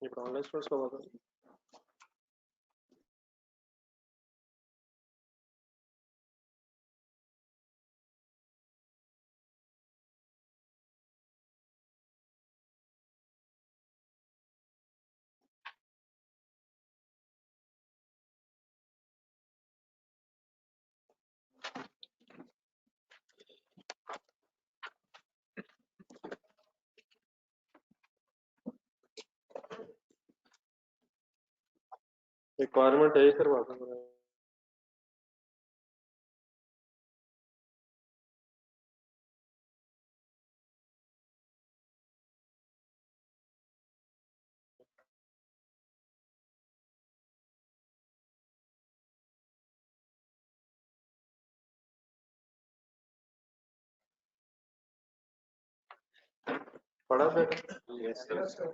ఇప్పుడు online stores का होगा रिक्वायरमेंट है करवा दूंगा पढ़ा फिर यस सर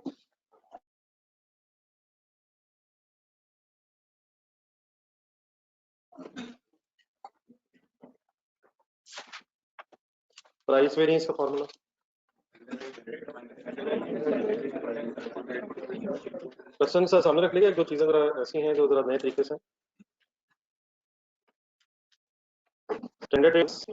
प्राइस वेरिएंस का फॉर्मूला क्वेश्चन सर सामने रख लीजिए एक दो चीजें जरा ऐसी हैं जो जरा नए तरीके से standard rates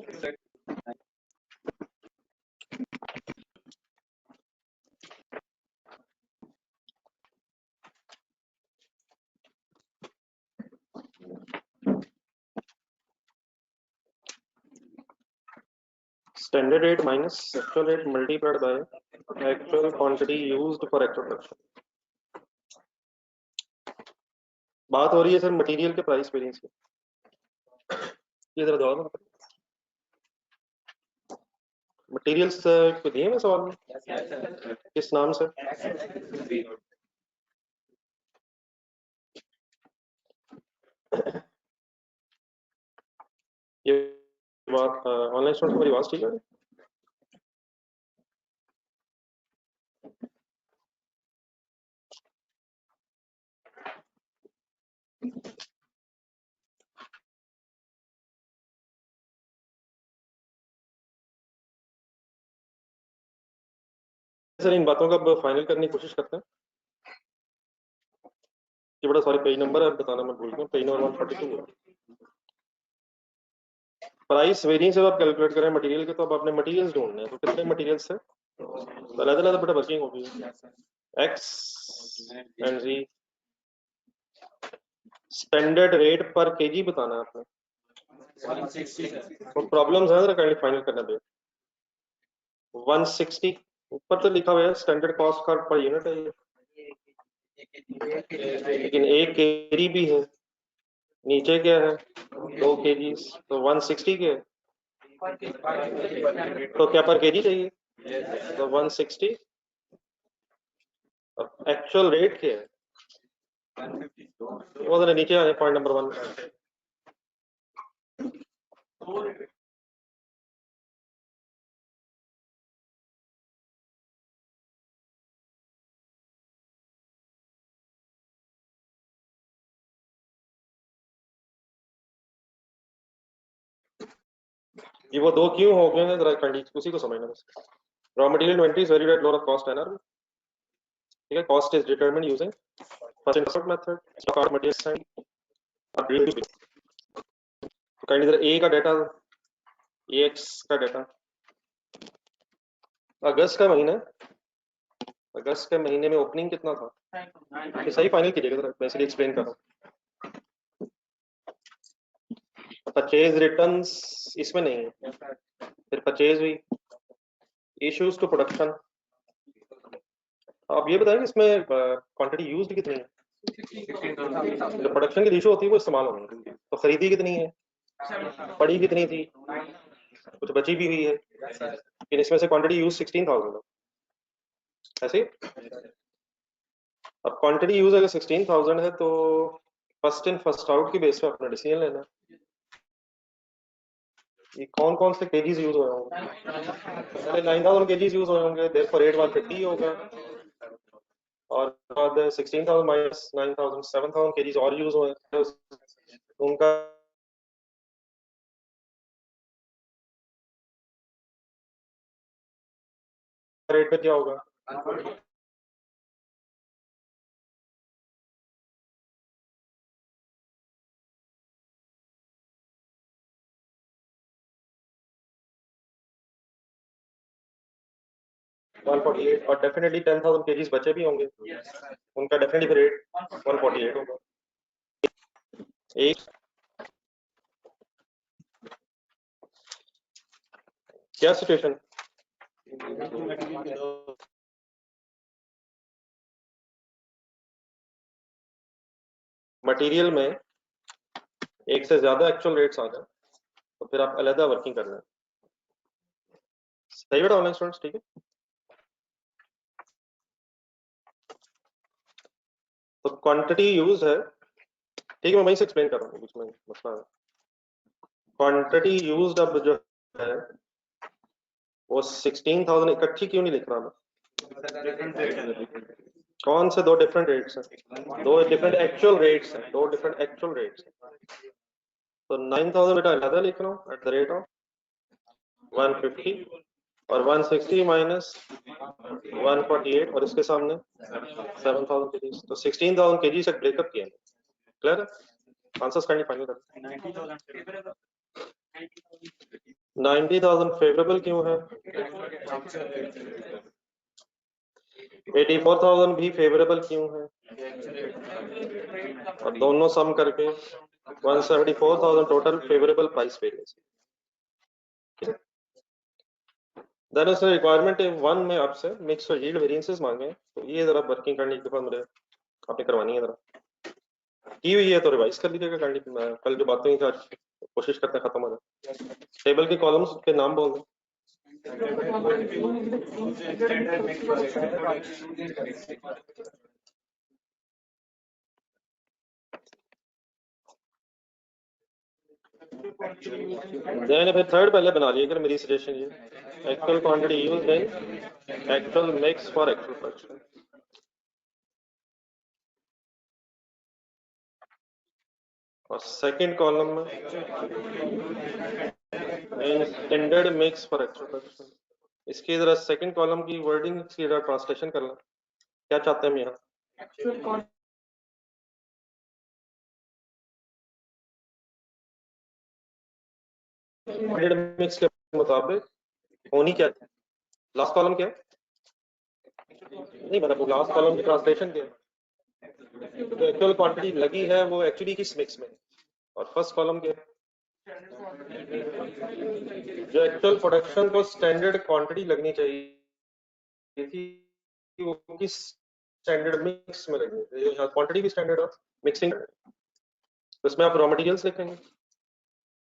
standard rate minus actual rate multiplied by actual quantity used for actual production. बात हो रही है सर मटेरियल के प्राइस वेरिएंस की। ये जरा जवाब दो। मटेरियल्स को दिए मैं सवाल में किस नाम से ये बात ऑनलाइन स्टोर की आवाज ठीक है सर इन बातों का अब फाइनल करने की कोशिश करते हैं। ये बड़ा सॉरी पेज नंबर है बताना मैं भूल गया पेज नंबर 142 प्राइस वेरिएंस जब आप कैलकुलेट करें मटेरियल के तो अब आपने मटेरियल्स ढूंढने हैं तो कितने मटेरियल्स है अलग-अलग बड़ा वर्किंग होगी X and G standard rate पर केजी बताना है आपने 160 तो प्रॉब्लम्स है जरा काइंडली फाइनल करना दे 160 ऊपर तो लिखा हुआ है स्टैंडर्ड कॉस्ट पर यूनिट है ये लेकिन एक केजी भी है नीचे क्या है 2 केजी तो 160 के तो क्या पर केजी चाहिए तो 160 एक्चुअल रेट क्या है वो जरा नीचे आए पॉइंट नंबर 1 ये वो दो क्यों हो गए हैं जरा कंडीशन उसी को समझना बस raw material inventory is very lower cost NR ठीक है cost is determined using first input method stock material side तो काइंडली जरा ए का डाटा एक्स का डाटा अगस्त का महीना अगस्त के महीने में ओपनिंग कितना था ये सही फाइनल कीजिएगा जरा मैं इसलिए एक्सप्लेन कर रहा हूँ परचेज रिटर्न्स इसमें नहीं है फिर परचेज हुई इश्यूज टू प्रोडक्शन आप ये बताएं इसमें क्वांटिटी यूज्ड कितनी है जो प्रोडक्शन की इशू होती है वो इस्तेमाल होनी तो खरीदी कितनी है पड़ी कितनी थी कुछ बची भी हुई है लेकिन इसमें से क्वांटिटी यूज 16,000 ऐसे अब क्वांटिटी यूज अगर 16,000 है तो फर्स्ट इन फर्स्ट आउट की बेस पे अपना डिसीजन लेना ये कौन कौन से केजीज यूज हुए होंगे 9,000 केजीज यूज हुए होंगे देयरफॉर रेट 150 होगा और बाद 16,000 माइनस 9,000 7,000 केजीज और यूज हुए उनका रेट पे क्या होगा 148 और डेफिनेटली 10,000 केजीज बचे भी होंगे, उनका डेफिनेटली रेट 148 होगा। एक क्या सिचुएशन, मटेरियल में एक से ज्यादा एक्चुअल रेट्स आ जाए तो फिर आप अलग वर्किंग करना है। सही बेटा ऑनलाइन स्टूडेंट्स, ठीक है। तो क्वांटिटी यूज है, ठीक है, मैं वहीं से एक्सप्लेन कर रहा हूँ, बीच में मसला है। क्वांटिटी यूज्ड अब जो है वो 16,000 इकट्ठी क्यों नहीं लिख रहा मैं? कौन से दो डिफरेंट रेट्स हैं? दो डिफरेंट एक्चुअल रेट्स हैं, दो डिफरेंट एक्चुअल रेट्स हैं। तो 9,000 बेटा अलग लिख रहा हूँ एट द रेट ऑफ 150 और 160 माइनस 148 और इसके सामने 7,000 केजीज, तो 16,000 केजी से ब्रेकअप किया। क्लियर है? आंसर्स करनी फाइनल कर। 90,000 फेवरेबल क्यों है? 84,000 भी फेवरेबल क्यों है? और दोनों सम करके 174,000 total favourable price variance. Then sir requirement 1 में आपसे मिक्स और यील्ड वेरिएंसेस मांगे, तो ये जरा वर्किंग करने के बाद मुझे आपने करवानी है, जरा की हुई है तो रिवाइज कर लीजिएगा। करनी कल जो बातें हुई थी आज कोशिश करते हैं खत्म हो जाए। टेबल के कॉलम्स के नाम बोल दें। देन फिर थर्ड पहले बना लीजिएगा, मेरी सजेशन ये actual quantity used in actual mix for actual production. और सेकंड कॉलम में standard mix for actual production. इसकी जरा सेकंड कॉलम की वर्डिंग की जरा ट्रांसलेशन करना, क्या चाहते हैं हम यहाँ? स्टैंडर्ड मिक्स के मुताबिक होनी क्या है? लास्ट कॉलम क्या है? नहीं मतलब लास्ट कॉलम की ट्रांसलेशन क्या है? जो एक्चुअल क्वांटिटी लगी है वो एक्चुअली किस मिक्स में, और फर्स्ट कॉलम क्या है? जो एक्चुअल प्रोडक्शन को स्टैंडर्ड क्वांटिटी लगनी चाहिए थी वो किस स्टैंडर्ड मिक्स में लगनी चाहिए? यहाँ क्वांटिटी भी स्टैंडर्ड और मिक्सिंग, तो इसमें आप रॉ मटेरियल्स लिखेंगे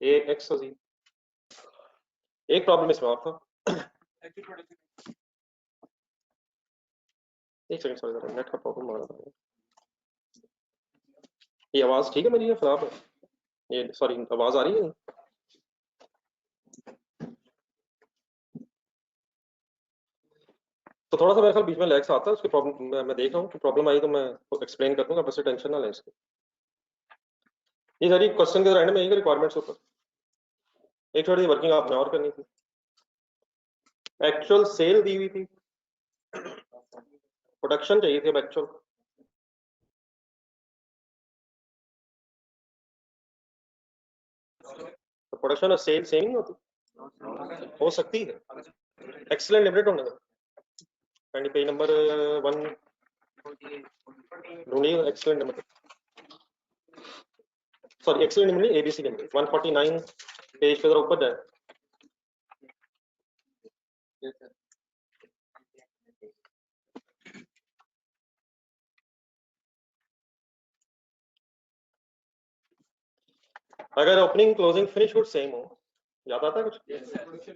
ए एक्स और जी। एक प्रॉब्लम इसमें और था, एक सेकंड सॉरी नेट का प्रॉब्लम आ रहा था। ये आवाज ठीक है मेरी, ये खराब है? ये सॉरी आवाज आ रही है? तो थोड़ा सा मेरे ख्याल बीच में लैग्स आता है, उसकी प्रॉब्लम मैं देख रहा हूँ कि प्रॉब्लम आई तो मैं एक्सप्लेन कर दूंगा, बस टेंशन ना लें इसकी। ये सारी क्वेश्चन के एंड में यही रिक्वायरमेंट्स ऊपर एक थोड़ी वर्किंग आपने और करनी थी। एक्चुअल सेल दी हुई थी, प्रोडक्शन चाहिए थी अब एक्चुअल। तो प्रोडक्शन और सेल सेम नहीं होती? हो सकती है। एक्सीलेंट लिमिटेड होने का पेज नंबर 1 ढूंढिए, excellent limited, sorry excellent limited ABC limited 149 page पे जरा ऊपर जाए। अगर opening closing finish good same हो, याद आता है कुछ?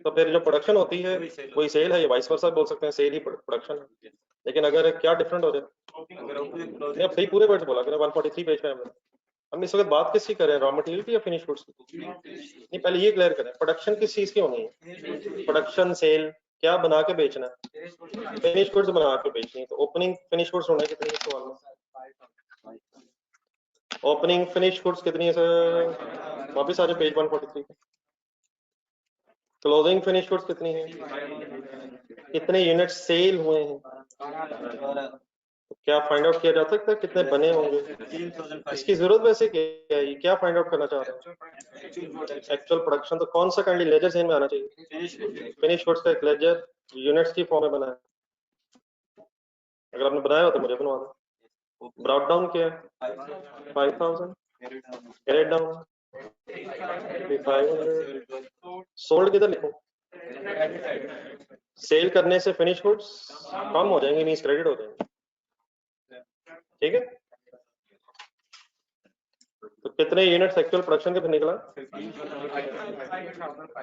तो फिर जो प्रोडक्शन होती है वही सेल है, या वाइस वर्सा बोल सकते हैं, सेल ही प्रोडक्शन है। लेकिन अगर क्या डिफरेंट हो जाए, अब सही पूरे वर्ड बोला, 143 पेज पे हम इस वक्त बात किसकी करें, रॉ मटेरियल की या फिनिश गुड्स की? नहीं पहले ये क्लियर करें, प्रोडक्शन किस चीज की होनी है? प्रोडक्शन सेल क्या बना के बेचना है? फिनिश गुड्स बना के बेचनी है। तो ओपनिंग फिनिश गुड्स होना कितनी है सवाल में? ओपनिंग फिनिश गुड्स कितनी है सर? वापस आ जाए पेज 143 पे। क्लोजिंग फिनिश गुड्स कितनी है? कितने यूनिट सेल हुए हैं? तो क्या फाइंड आउट किया जा सकता है कितने बने होंगे? इसकी जरूरत वैसे क्या है, क्या फाइंड आउट करना चाह रहे हैं? Actual production. तो कौन सा काइंडली लेजर में आना चाहिए? फिनिश गुड्स का एक लेजर यूनिट्स की फॉर्म में बना है, अगर आपने बनाया हो तो मुझे बनवा दो। ब्रॉट डाउन क्या है? 5000, कैरेट डाउन 500, सोल्ड किधर लिखूं? सेल करने से फिनिश गुड्स कम हो जाएंगे, मींस क्रेडिट हो जाएंगे, ठीक है। तो कितने यूनिट्स एक्चुअल प्रोडक्शन के फिर निकला?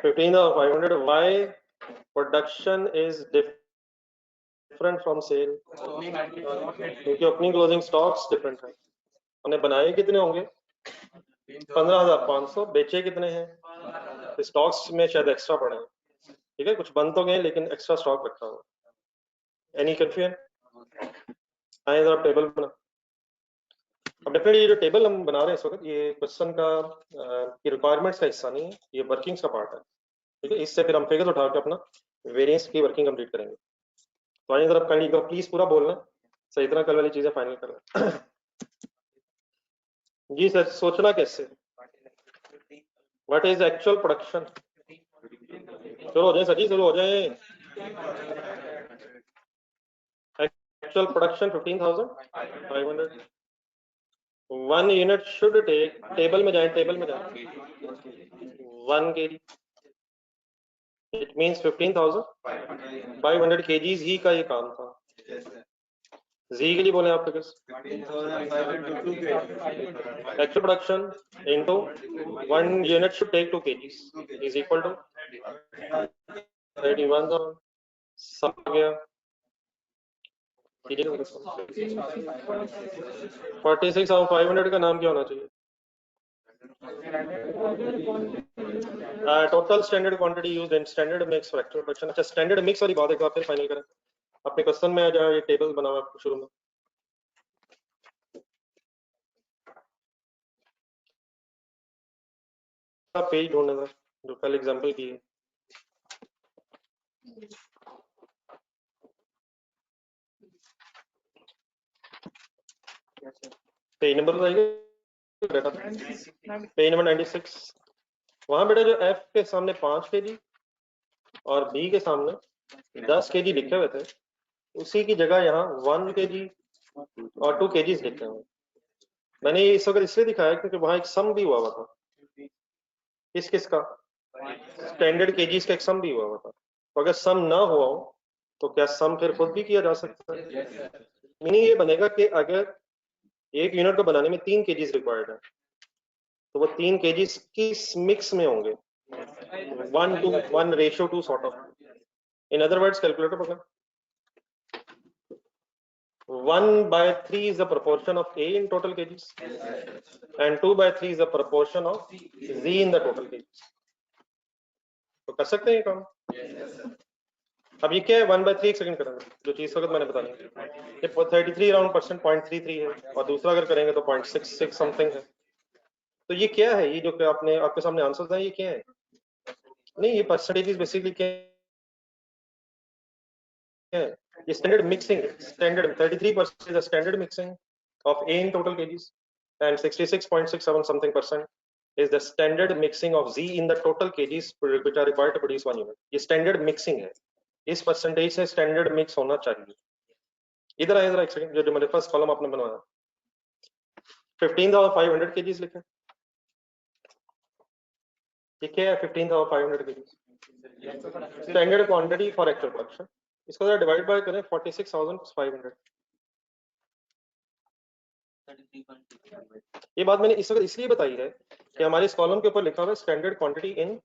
15,500। Why production is different from sale? क्योंकि ओपनिंग क्लोजिंग स्टॉक्स डिफरेंट है। उन्हें बनाए कितने होंगे? 15,500। बेचे कितने हैं? स्टॉक्स में शायद एक्स्ट्रा पड़े हैं, ठीक है, कुछ बंद तो गए लेकिन एक्स्ट्रा स्टॉक रखा हुआ। Any confusion? आए जरा टेबल बना। अब डेफिनेटली ये जो टेबल हम बना रहे हैं इस वक्त, ये क्वेश्चन का रिक्वायरमेंट्स का हिस्सा नहीं है, ये वर्किंग्स का पार्ट है, ठीक है। इससे फिर हम फिगर उठा के अपना वेरिएंस की वर्किंग कंप्लीट करेंगे। तो आइए जरा काइंडली प्लीज पूरा बोलना, सही तरह कल वाली चीजें फाइनल करना। जी सर, सोचना कैसे? What is actual production? शुरू हो जाए सर जी, शुरू हो जाए। Actual production 15,500। 1 unit should take, table में जाए, टेबल में जाए, 1 kg। इट मींस 15,500 kgs ही का ये काम था। जी के लिए बोले आप figures. Actual production into 1 unit should take 2 kgs is equal to 31,000। सब हो गया। 46,500 का नाम क्या होना चाहिए? Total standard quantity used in standard mix for actual production. अच्छा, स्टैंडर्ड मिक्स वाली बात एक बार फिर फाइनल करें। अपने क्वेश्चन में आ जाए, ये टेबल बना हुआ है शुरू में। पेज ढूंढने का जो कल एग्जांपल की है। पेज नंबर बताइए, पेज नंबर 96। वहां बेटा जो एफ के सामने 5 kg और बी के सामने 10 kg लिखे हुए थे, उसी की जगह यहाँ 1 kg और 2 kg लिखे हुए। मैंने इस वक्त इसलिए दिखाया क्योंकि वहां एक सम भी हुआ था। किस किस का? स्टैंडर्ड केजीज का एक सम भी हुआ था। तो अगर सम ना हुआ हो तो क्या सम फिर खुद भी किया जा सकता है? मीनिंग ये बनेगा कि अगर एक यूनिट को बनाने में 3 kgs रिक्वायर्ड है, तो वो 3 kgs किस मिक्स में होंगे? 1:1 ratio two sort of. In other words, calculator पकड़, 1/3 is the proportion of A in total kgs and 2/3 is the proportion of Z in the total kgs. तो कर सकते हैं ये काम। अब ये क्या है? 1/3 एक सेकंड करेंगे, जो चीज वक्त मैंने बताई, ये 33 अराउंड परसेंट 0.33 है, और दूसरा अगर करेंगे तो 0.66 समथिंग है। तो ये क्या है? ये जो कि आपने आपके सामने आंसर है, ये क्या है? नहीं, ये परसेंटेज बेसिकली क्या है? ये standard mixing, standard 33% is the standard mixing of A in total kgs and 66.67 something percent is the standard mixing of Z in the total kgs which are required to produce 1 unit. ये standard mixing है, इस percentage से standard mix होना चाहिए। इधर आए जरा एक सेकंड, जो मेरे फर्स्ट कॉलम आपने बनवाया 15,500 kgs लिखे, ठीक है। 15,500 kgs standard quantity for actual production. इसको जरा डिवाइड बाय करें 46,500। ये बात मैंने इस वक्त इसलिए बताई है कि हमारे इस कॉलम के ऊपर लिखा हुआ है standard quantity in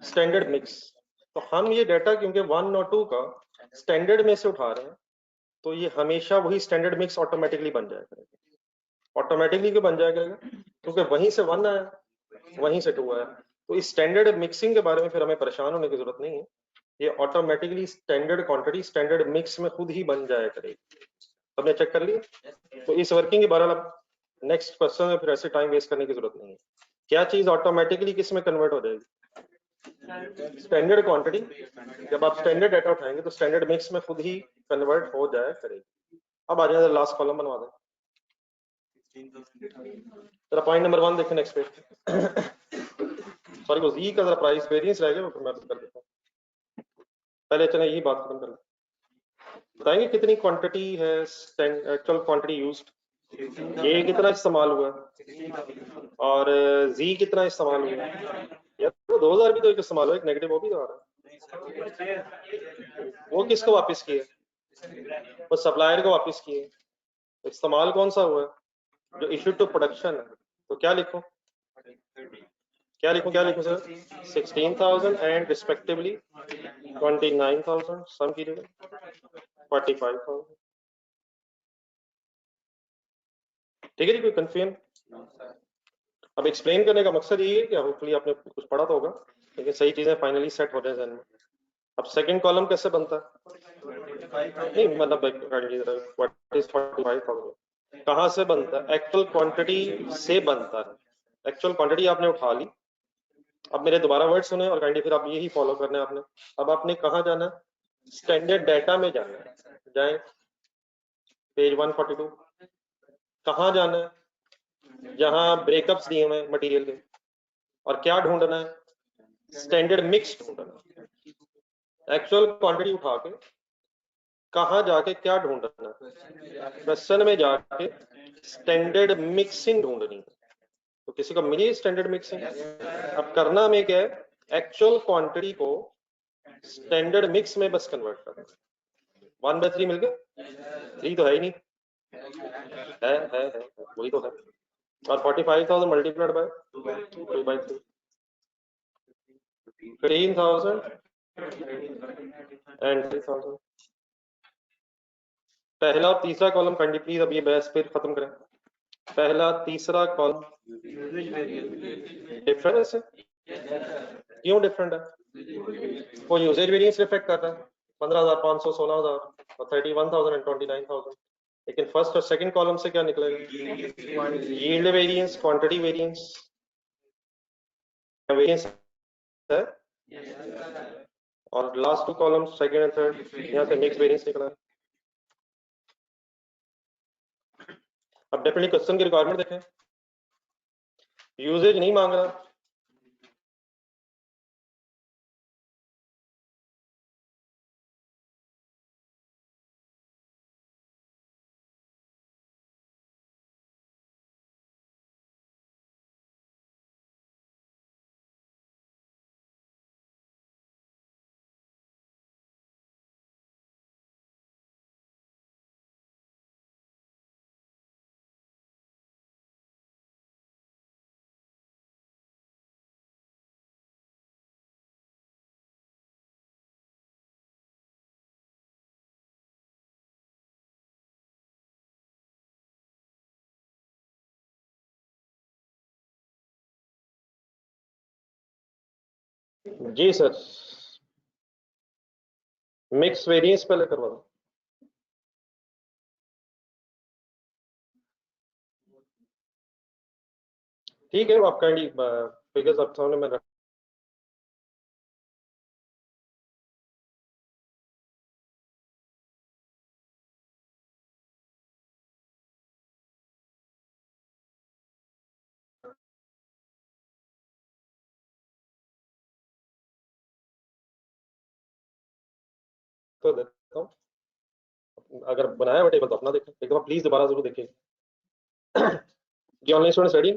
standard mix. तो हम ये डाटा क्योंकि 1 और 2 का स्टैंडर्ड में से उठा रहे हैं, तो ये हमेशा वही स्टैंडर्ड मिक्स ऑटोमेटिकली बन जाएगा। ऑटोमेटिकली क्यों बन जाएगा? क्योंकि वहीं से 1 आया, वहीं से 2 आया। तो इस स्टैंडर्ड मिक्सिंग के बारे में फिर हमें परेशान होने की जरूरत नहीं है, ये automatically standard quantity standard mix में खुद ही बन जाया करेगी। हमने चेक कर लिया। तो इस वर्किंग के बारे में नेक्स्ट क्वेश्चन में फिर ऐसे टाइम वेस्ट करने की जरूरत नहीं है। क्या चीज ऑटोमेटिकली किस में कन्वर्ट हो जाएगी? Standard quantity. जब आप स्टैंडर्ड डाटा उठाएंगे तो स्टैंडर्ड मिक्स में खुद ही कन्वर्ट हो जाया करेगी। अब आ जाए लास्ट कॉलम बनवा दें। जरा पॉइंट नंबर 1 देखें नेक्स्ट पेज। सॉरी, वो जी का जरा प्राइस वेरिएंस रह गया, मैं कर देता हूं। पहले चले यही बात खत्म कर लें। बताएंगे कितनी क्वांटिटी है एक्चुअल क्वांटिटी यूज्ड, ये कितना इस्तेमाल हुआ और जी कितना इस्तेमाल हुआ। यार वो 2000 भी तो एक इस्तेमाल हुआ, एक नेगेटिव वो भी तो आ रहा है। वो किसको वापस किए, वो सप्लायर को वापस किए। इस्तेमाल कौन सा हुआ जो इशू टू प्रोडक्शन है, तो क्या लिखूं, क्या लिखूं सर, 16,000 एंड रिस्पेक्टिवली 29,000, सम कीजिएगा 45,000। ठीक है जी, कोई कंफ्यूजन। अब एक्सप्लेन करने का मकसद ये है कि होपफुली आपने कुछ पढ़ा तो होगा, लेकिन सही चीजें फाइनली सेट हो जाए जहन में। अब सेकंड कॉलम कैसे बनता है, नहीं मतलब व्हाट इज 45,000 कहाँ से बनता है, एक्चुअल क्वांटिटी से बनता है। एक्चुअल क्वांटिटी आपने उठा ली। अब मेरे दोबारा वर्ड सुने और काइंडली फिर आप यही फॉलो करना है आपने। अब आपने कहाँ जाना है, स्टैंडर्ड डाटा में जाना है, जाए पेज 142। कहाँ जाना है, जहां ब्रेकअप्स दिए हुए हैं मटेरियल के, और क्या ढूंढना है, स्टैंडर्ड मिक्स ढूंढना है। एक्चुअल क्वांटिटी उठा के कहाँ जाके क्या ढूंढना है, क्वेश्चन में जाके स्टैंडर्ड मिक्सिंग ढूंढनी है। तो किसी को मिली स्टैंडर्ड मिक्सिंग। अब करना हमें क्या है, एक्चुअल क्वांटिटी को स्टैंडर्ड मिक्स में बस कन्वर्ट करना है। 1/3 मिल गया, 3 तो है ही नहीं, है वही तो है। और 45,000 मल्टीप्लाइड बाय 2/3, 15,000 एंड 3,000। पहला और तीसरा कॉलम काइंडली प्लीज अब ये बहस फिर खत्म करें। पहला तीसरा कॉलम डिफरेंट है इससे, क्यों डिफरेंट है, वो यूजेज वेरिएंस रिफ्लेक्ट कर रहा है 15,500, 16,000 और 31,000 एंड 29,000। लेकिन फर्स्ट और सेकंड कॉलम से क्या निकलेगा, yield variance, quantity variance, variance है, और last two column second and third यहाँ से मिक्स वेरिएंस निकला है। अब डेफिनेटली क्वेश्चन की रिक्वायरमेंट देखें, यूजेज नहीं मांग रहा, जी सर मिक्स वेरिएंस पहले करवा दो। ठीक है, आप काइंडली फिगर्स आप सामने में रख तो देता हूँ। अगर बनाया हुआ टेबल तो अपना देखें एक दफा प्लीज, दोबारा जरूर देखिए। जी ऑनलाइन स्टूडेंट्स रेडी,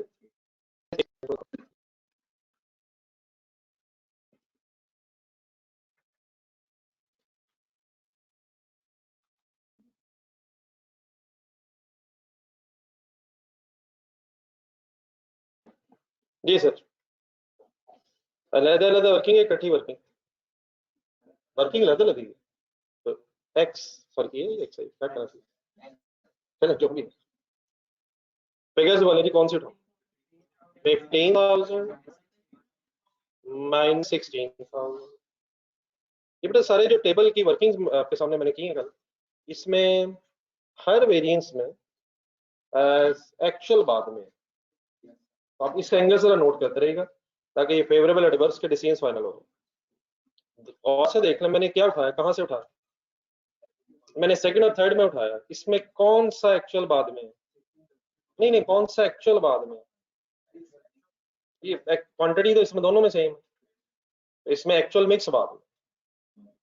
जी सर। अलग अलग वर्किंग है, इकट्ठी वर्किंग, वर्किंग अलग अलग है। तो एक्स सॉरी ये एक्स है क्या करना चाहिए, चलो जो भी फिगर्स वाले जी कौन सी उठाओ, 15,000 माइनस 16,000। ये बेटा सारे जो टेबल की वर्किंग आपके सामने मैंने की है कल, इसमें हर वेरिएंस में एक्चुअल बाद में, तो आप इस एंगल से नोट करते रहेगा ताकि ये फेवरेबल एडवर्स के डिसीजंस फाइनल हो। और से देख लें मैंने क्या उठाया, कहाँ से उठाया, मैंने सेकंड और थर्ड में उठाया, इसमें कौन सा एक्चुअल बाद में, नहीं नहीं कौन सा एक्चुअल बाद में, ये क्वांटिटी तो इसमें दोनों में सेम है, तो इसमें एक्चुअल मिक्स बाद में,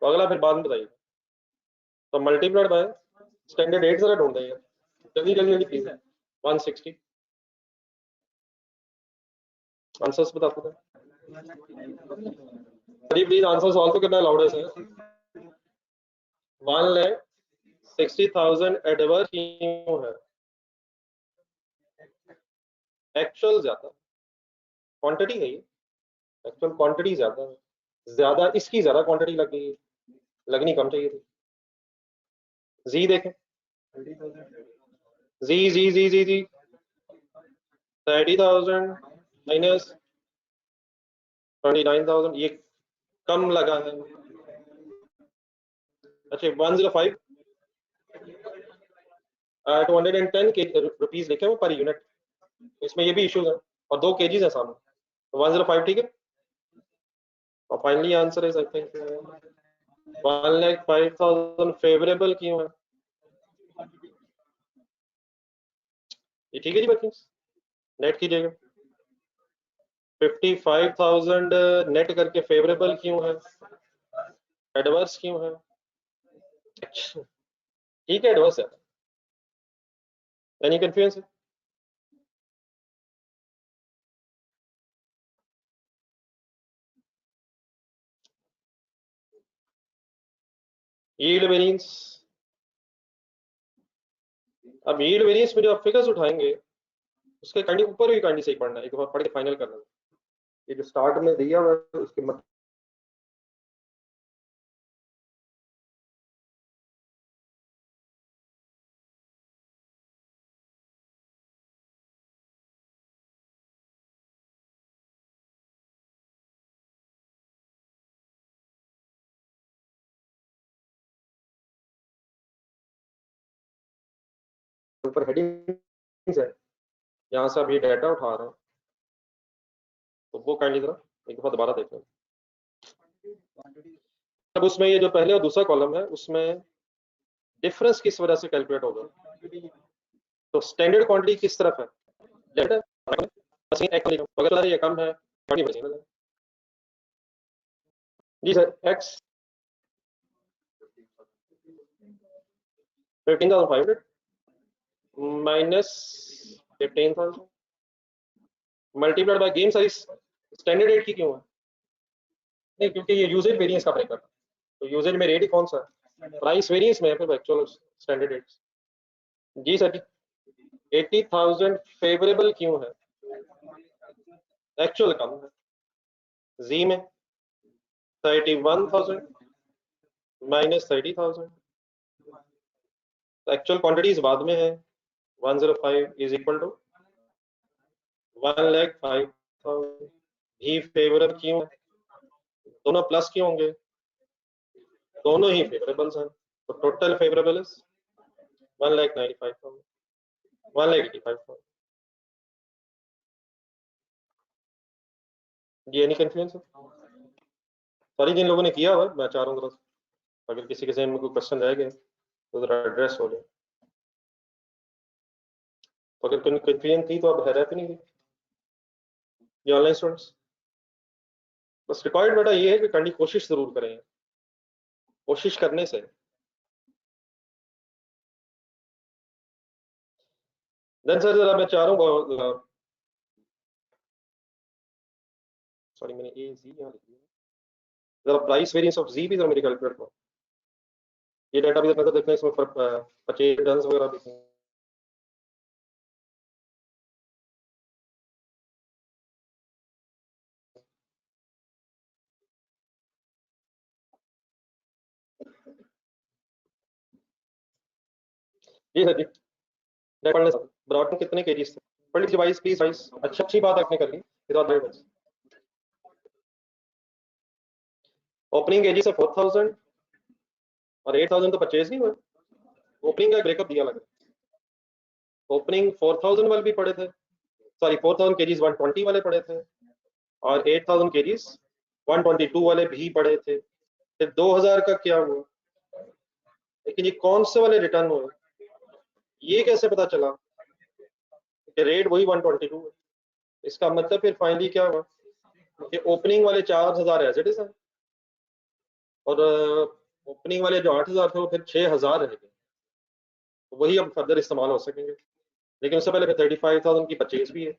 तो अगला फिर बाद में बताइए। तो मल्टीप्लाइड बाय स्टैंडर्ड 8 जरा ढूंढ देंगे जल्दी जल्दी जल्दी प्लीज 160 आंसर्स बता दो प्लीज आंसर्स ऑल्सो कितना लाउड है सर 1,60,000 एडवर्स क्यों है एक्चुअल ज्यादा क्वांटिटी है ये एक्चुअल क्वांटिटी ज्यादा इसकी ज्यादा क्वांटिटी लग गई लगनी कम चाहिए थी जी देखें जी जी जी जी जी 30,000 माइनस 29,000 ये कम लगा है अच्छा 105 210 रुपीज लिखे हुए पर यूनिट इसमें ये भी इश्यूज है और 2 kgs है सामने तो 105 ठीक है और finally answer is I think 1,05,000 favourable क्यों है ये ठीक है जी बच्चे नेट कीजिएगा 55,000 नेट करके फेवरेबल क्यों है एडवर्स क्यों है ठीक है एडवर्स है एनी कंफ्यूजन यील्ड वेरिएंस अब यील्ड वेरिएंस में जो आप फिगर्स उठाएंगे उसके काइंडली ऊपर भी काइंडली सही पढ़ना है एक बार पढ़ के फाइनल करना ये जो स्टार्ट में दिया हुआ है उसके मतलब ऊपर हेडिंग्स है यहाँ से आप ये डाटा उठा रहे हैं तो वो काइंडली जरा एक दफा दोबारा देख लें अब उसमें ये जो पहले और दूसरा कॉलम है उसमें डिफरेंस किस वजह से कैलकुलेट होगा तो स्टैंडर्ड क्वांटिटी किस तरफ है अगर ये कम है जी sir X 15,500 minus 15,000 multiplied by game size standard rate की क्यों है नहीं क्योंकि ये यूजेज वेरिएंस का ब्रेकअप तो यूजेज में रेट ही कौन सा है प्राइस वेरिएंस में है फिर एक्चुअल स्टैंडर्ड रेट जी सर 80,000 फेवरेबल क्यों है एक्चुअल कम है जी में 31,000 माइनस 30,000 एक्चुअल क्वांटिटीज बाद में है 105 इज इक्वल टू 1,05,000 भी फेवरेबल क्यों है दोनों प्लस क्यों होंगे दोनों ही फेवरेबल हैं तो टोटल फेवरेबल इज 1,95,000 1,85,000 ये नहीं कंफ्यूजन सॉरी जिन लोगों ने किया हुआ मैं चाह रहा हूँ अगर किसी के जहन में कोई क्वेश्चन रह गए तो जरा एड्रेस हो जाए तो अगर कोई कंफ्यूजन थी तो अब हैरत नहीं थी ये ऑनलाइन स्टूडेंट्स बस रिक्वायर्ड बेटा ये है कि कंडी कोशिश जरूर करें कोशिश करने से देन सर जरा मैं चाह रहा हूँ सॉरी मैंने ए जी यहाँ लिख दिया जरा प्राइस वेरिएंस ऑफ जी भी जरा मेरी कैलकुलेट करो ये डाटा भी नजर देखना इसमें परचेज रिटर्न्स वगैरह देखें जी सर जी पढ़ने ब्रॉडबैंड कितने केजीज थे पढ़ लीजिए 22 20 22 अच्छी बात आपने कर ली विदाउट ओपनिंग केजीज है 4,000 और 8,000 तो परचेज नहीं हुए ओपनिंग का ब्रेकअप दिया लगा ओपनिंग 4,000 वाले भी पड़े थे सॉरी 4,000 केजीज 120 वाले पड़े थे और 8,000 केजीज 122 वाले भी पड़े थे फिर 2,000 का क्या हुआ लेकिन ये कौन से वाले रिटर्न हुए ये कैसे पता चला कि रेट वही 122 है इसका मतलब फिर फाइनली क्या हुआ कि ओपनिंग वाले 4,000 एज इट इज है और ओपनिंग वाले जो 8000 थे वो फिर 6000 रह गए, तो वही अब फर्दर इस्तेमाल हो सकेंगे, लेकिन उससे पहले फिर 35,000 की परचेज भी है।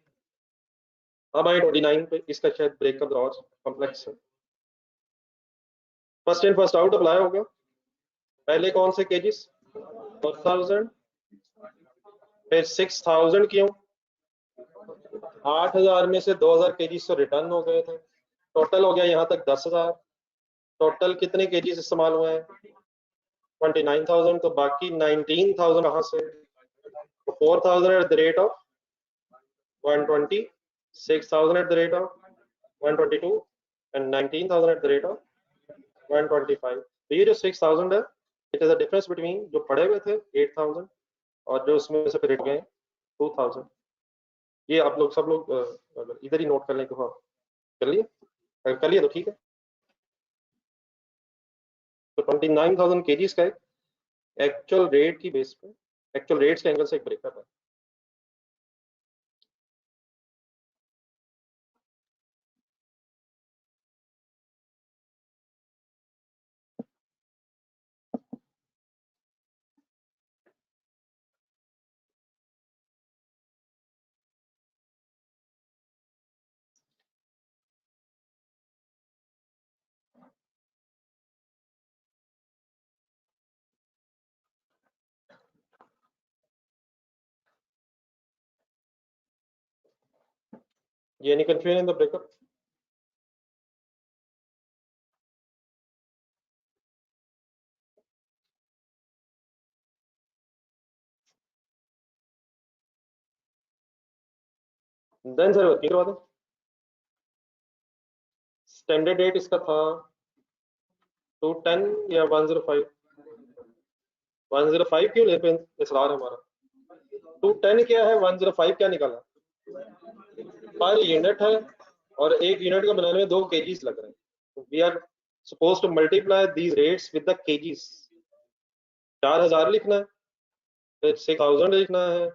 अब आए 29 पे, इसका शायद ब्रेकअप और कॉम्प्लेक्स है। First in first out apply होगा। पहले कौन से केजीज? 4000, फिर 6000 क्यों? 8000 में से 2000 केजीज तो रिटर्न हो गए थे, टोटल हो गया यहाँ तक 10,000। टोटल कितने केजीज इस्तेमाल हुए हैं? 29,000। तो बाकी 19,000 कहाँ से? 4,000 at the rate of 120, 6,000 at the rate of 122 and 19,000 at the rate of 125। तो ये जो 6,000 है, it is the difference between जो पड़े हुए थे 8,000 और जो उसमें से फिर गए 2,000। ये आप लोग सब लोग अगर इधर ही नोट कर लें तो हाँ कर लिए, अगर कर लिए तो ठीक है। तो 29,000 केजीज का एक्चुअल रेट की बेस पे, एक्चुअल रेट्स के एंगल से एक ब्रेकअप है। ये any confusion in the breakup? Then sir working करवा दो। स्टैंडर्ड रेट इसका था 210 या 105? 105 क्यों ले पे इसरार है हमारा? 210 क्या है, 105 क्या निकाला? पर यूनिट है, और एक यूनिट को बनाने में 2 केजीज लग रहे हैं। We are suppose to multiply these rates with the KGs. 4000 लिखना है, फिर 6000 लिखना है,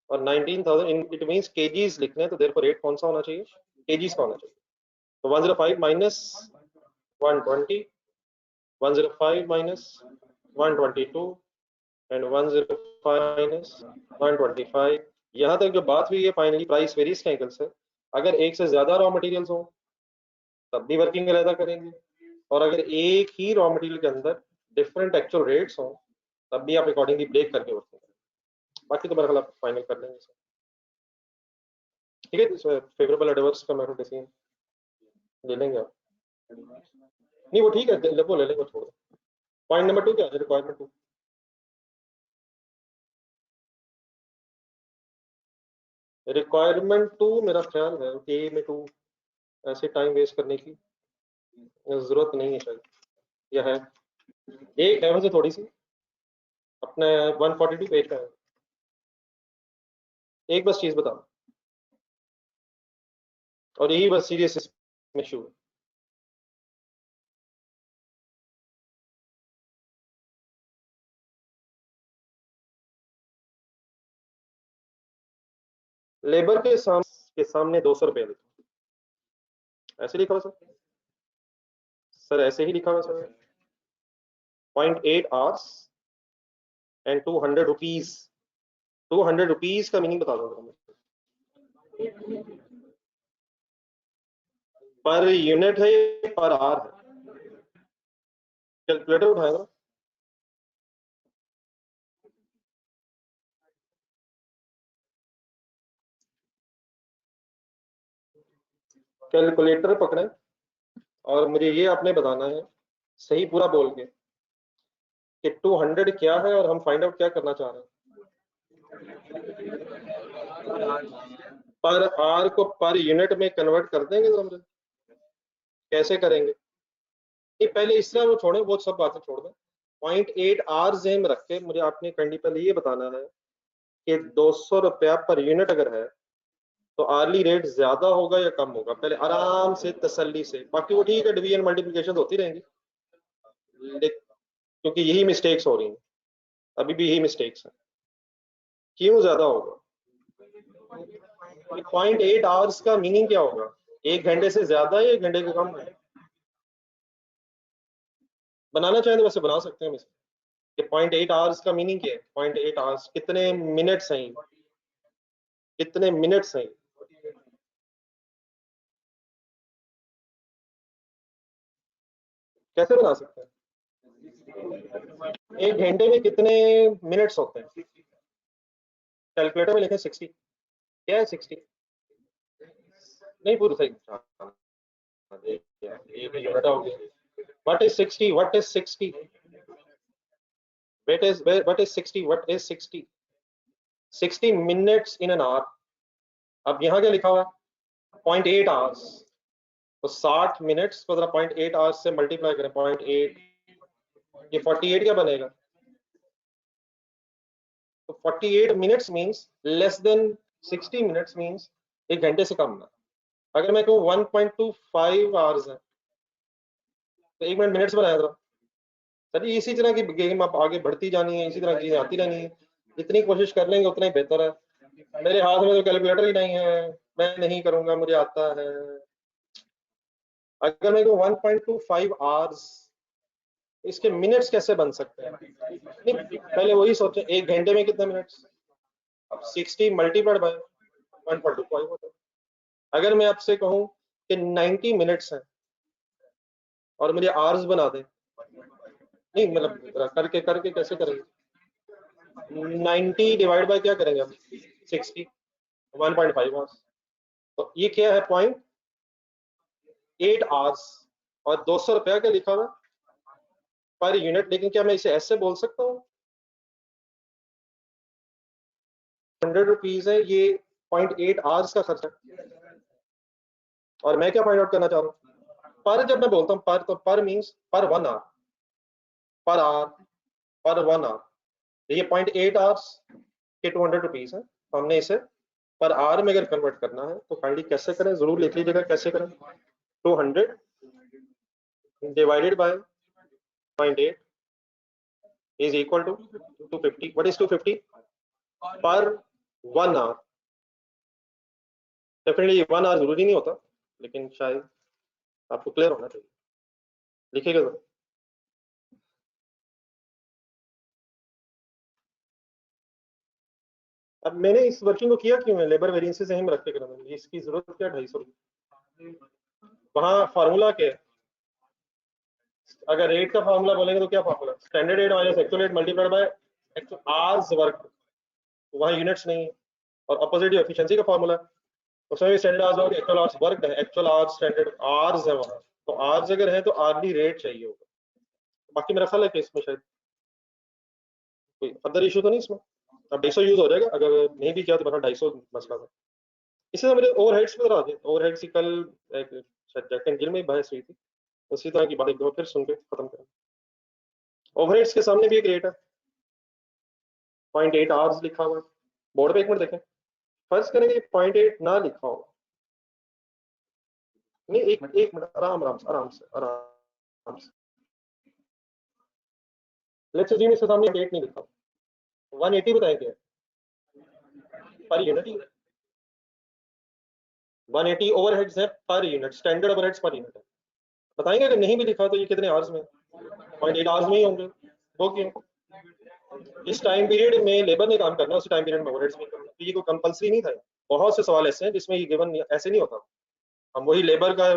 और 19,000 इट मींस केजीज लिखने हैं, तो देयरफॉर रेट कौन सा होना चाहिए? केजीज का होना चाहिए। तो 105 माइनस 120, 105 माइनस 122 एंड 105 माइनस 125। यहाँ तक जो बात हुई है फाइनली प्राइस वेरीज के एंगल से। अगर एक से ज्यादा रॉ मटेरियल्स हो तब भी वर्किंग अलहदा करेंगे, और अगर एक ही रॉ मटेरियल के अंदर डिफरेंट एक्चुअल रेट्स हो तब भी आप अकॉर्डिंगली ब्रेक करके वर्किंग करेंगे। बाकी तो मेरा ख्याल फाइनल कर लेंगे सर, ठीक है। तो फेवरेबल एडवर्स का मेथड डिसीजन ले लेंगे आप? नहीं वो ठीक है, वो ले लेंगे, छोड़ो। पॉइंट नंबर 2 क्या है? रिक्वायरमेंट 2। रिक्वायरमेंट 2 मेरा ख्याल है कि ए में 2 ऐसे टाइम वेस्ट करने की जरूरत नहीं है शायद, या है? एक है वैसे थोड़ी सी, अपने 142 पेज का है। एक बस चीज बताओ, और यही बस सीरियस इशू है। लेबर के सामने 200 रुपया लिखो, ऐसे लिखा हुआ सर? सर ऐसे ही लिखा हुआ sir, 0.8 hours and 200 rupees. 200 rupees का मीनिंग बता दो हमें। पर यूनिट है, पर आवर है? कैलकुलेटर उठाएगा? कैलकुलेटर पकड़े और मुझे ये आपने बताना है सही पूरा बोल के कि 200 क्या है और हम फाइंड आउट क्या करना चाह रहे हैं। पर आर को पर यूनिट में कन्वर्ट कर देंगे तो हम कैसे करेंगे? नहीं पहले इस तरह वो छोड़े, वो सब बातें छोड़ दें। 0.8 आर जेन में रख के मुझे आपने कंडी पहले ये बताना है कि 200 रुपया पर यूनिट अगर है तो आर्ली रेट ज्यादा होगा या कम होगा, पहले आराम से तसल्ली से। बाकी वो ठीक है, डिवीजन मल्टीप्लिकेशन होती रहेंगी, क्योंकि यही मिस्टेक्स हो रही हैं, अभी भी यही मिस्टेक्स हैं। क्यों ज्यादा होगा? 0.8 आवर्स का मीनिंग क्या होगा? 1 घंटे से ज्यादा है या 1 घंटे से कम है? बनाना चाहें तो वैसे बना सकते हैं हम इसमें। 0.8 आवर्स का मीनिंग क्या है? 0.8 आवर्स कितने मिनट्स हैं? कितने मिनट्स हैं? कैसे बना सकते हैं? एक घंटे में कितने मिनट्स होते हैं? कैलकुलेटर में लिखें 60। क्या है 60? नहीं पूरी सही। एक यूनिट हो गया। What is 60? What is 60? what is 60? what is 60? 60 minutes in an hour। अब यहाँ क्या लिखा हुआ है? 0.8 आवर्स। तो 60 मिनट्स को जरा 0.8 आवर्स से मल्टीप्लाई करें। 0.8, ये 48 क्या बनेगा? तो 48 minutes means less than 60 minutes means एक घंटे से कम ना। अगर मैं कहूँ 1.25 आवर्स है तो एक मिनट मिनट्स बनाया जरा। सर जी इसी तरह की गेम आप आगे बढ़ती जानी है, इसी तरह की चीजें आती रहनी है। जितनी कोशिश कर लेंगे उतना ही बेहतर है। मेरे हाथ में तो कैलकुलेटर ही नहीं है, मैं नहीं करूंगा, मुझे आता है। अगर मैं कहूँ 1.25 आवर्स, इसके मिनट्स कैसे बन सकते हैं? नहीं पहले वही सोचें, एक घंटे में कितने मिनट्स? अब 60 मल्टीप्लाइड बाय 1.25 होता है। अगर मैं आपसे कहूँ कि 90 मिनट्स हैं और मुझे आवर्स बना दें, नहीं मतलब करके करके कैसे करेंगे? 90 डिवाइड बाय क्या करेंगे हम? 60, 1.5 आवर्स। तो ये क्या है? 0.8 आवर्स। और 200 रुपया क्या लिखा हुआ पर यूनिट। लेकिन क्या मैं इसे ऐसे बोल सकता हूँ? 100 रुपीज है, ये 0.8 आवर्स का खर्चा। और मैं क्या फाइंड आउट करना चाह रहा हूँ? पर जब मैं बोलता हूँ पर, तो पर मीन्स पर 1 आवर, पर आवर, पर 1 आवर। ये 0.8 आवर्स के 200 रुपीज है। तो हमने इसे पर आवर में अगर कन्वर्ट करना है तो काइंडली कैसे करें, जरूर लिख लीजिएगा कैसे करें। 200 divided by 0.8 is equal to 250। what is 250 पर 1 आवर? डेफिनेटली 1 आवर जरूरी नहीं होता, लेकिन शायद आपको क्लियर होना चाहिए। लिखिएगा जरा। अब मैंने इस वर्किंग को किया क्यों है? लेबर वेरिएंसेस से हम रख के करेंगे, इसकी जरूरत क्या? 250 वहाँ फार्मूला क्या है? अगर रेट का फार्मूला बोलेंगे तो क्या formula? Standard rate minus actual rate multiplied by actual hours work. वहाँ यूनिट्स नहीं है। और अपोजिट एफिशिएंसी का फार्मूला, उसमें भी स्टैंडर्ड आवर्स होगा, एक्चुअल आवर्स वर्क है, एक्चुअल आवर्स स्टैंडर्ड आवर्स है वहाँ। तो आवर्स अगर है तो आर्ली रेट चाहिए होगा। बाकी मेरा ख्याल है कि इसमें शायद कोई फर्दर इशू तो नहीं इसमें। अब 250 यूज हो जाएगा, अगर नहीं भी किया तो मेरा 250 मसला था। इसी तरह मेरे ओवरहेड्स पे आ जाए। ओवरहेड्स की कल एक शायद जैक एंड जिल में बहस हुई थी, उसी तरह की बात एक दो फिर सुन के खत्म करें। ओवरहेड्स के सामने भी एक रेट है, 0.8 आवर्स लिखा हुआ है बोर्ड पे। एक मिनट देखें, फर्ज करेंगे 0.8 ना लिखा हो। नहीं एक मिनट, आराम आराम से आराम से आराम से। लेट्स अज्यूम इसके सामने 8 नहीं लिखा, 180 बताएंगे पर यूनिट। 180 ओवरहेड्स है per unit, standard overheads per unit है। बताएंगे अगर नहीं भी लिखा तो ये कितने आवर्स में? 0.8 आवर्स में ही होंगे। वो क्यों? इस टाइम पीरियड में लेबर ने काम करना, उसी टाइम पीरियड में ओवरहेड्स भी करना। तो ये कोई कंपलसरी नहीं था। बहुत से सवाल ऐसे हैं जिसमें ये गिवन ऐसे नहीं होता, हम वही लेबर का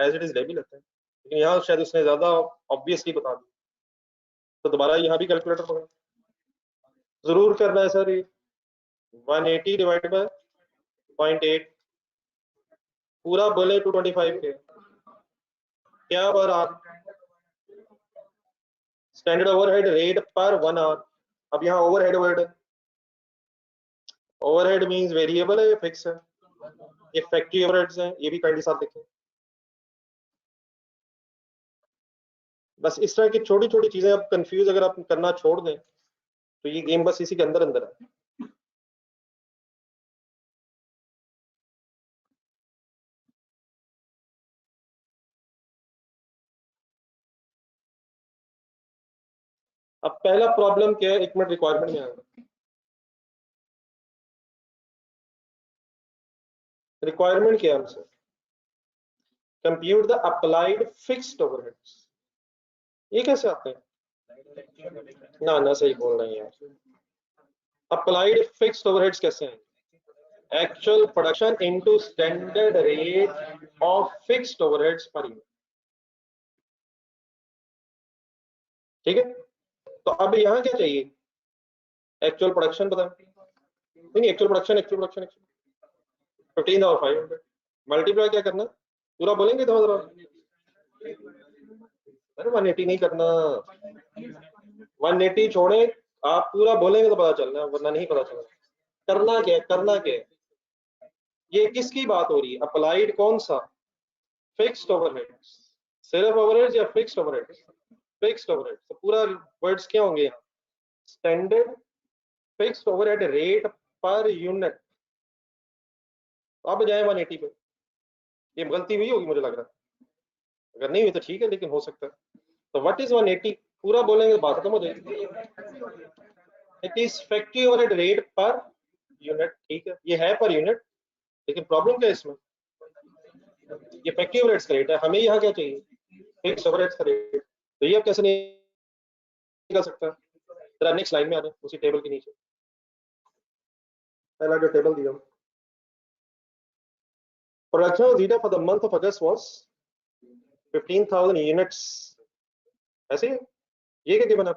एज इट इज ले भी लेते हैं, लेकिन यहाँ शायद उसने ज्यादा ऑब्वियसली बता दी। तो दोबारा यहाँ भी कैलकुलेटर पकड़ा, जरूर करना है सर। ये 180 डिवाइड बाय 0.8 पूरा बोले 225 के क्या per hour? Standard overhead rate पर 1 आवर। अब यहाँ overhead word, overhead means variable है, फिक्स है। ये फैक्ट्री ओवरहेड्स हैं, ये भी काइंडली साथ देखें। बस इस तरह की छोटी छोटी चीजें आप कंफ्यूज अगर आप करना छोड़ दें तो ये गेम बस इसी के अंदर अंदर है। अब पहला प्रॉब्लम क्या है? एक मिनट, रिक्वायरमेंट में आएगा। रिक्वायरमेंट क्या है हमसे? Compute the applied fixed overheads. ये कैसे आते हैं? ना ना सही बोल रहे हैं यार। अप्लाइड फिक्स्ड ओवरहेड्स कैसे हैं? Actual production into standard rate of fixed overheads per unit. ठीक है, तो अब यहाँ क्या चाहिए? एक्चुअल प्रोडक्शन बता, नहीं एक्चुअल प्रोडक्शन 15,500 मल्टीप्लाई क्या करना, पूरा बोलेंगे तो 180 नहीं करना, 180 छोड़े, आप पूरा बोलेंगे तो पता चलना, वरना नहीं पता चलना। करना क्या, करना क्या? ये किसकी बात हो रही है? अप्लाइड कौन सा? Fixed overheads. सिर्फ ओवरहेड्स या फिक्स्ड ओवरहेड्स? Fixed overheads. तो पूरा वर्ड्स क्या होंगे? Standard fixed overhead rate per unit. अब जाए 180 पे। ये गलती हुई होगी मुझे लग रहा है, अगर नहीं हुई तो ठीक है, लेकिन हो सकता है। तो व्हाट इज 180? पूरा बोलेंगे बात खत्म हो जाएगी। It is factory overhead rate per unit. ठीक है, ये है पर यूनिट, लेकिन प्रॉब्लम क्या है इसमें? ये फैक्ट्री ओवरहेड्स का रेट है, हमें यहाँ क्या चाहिए? फिक्स्ड ओवरहेड्स का रेट। तो ये अब कैसे निकल सकता है? जरा नेक्स्ट लाइन में आ जाए, उसी टेबल के नीचे पहला जो टेबल दिया, production of zeta for the month of August was 15,000 units. ऐसे ही ये क्या गिवन है?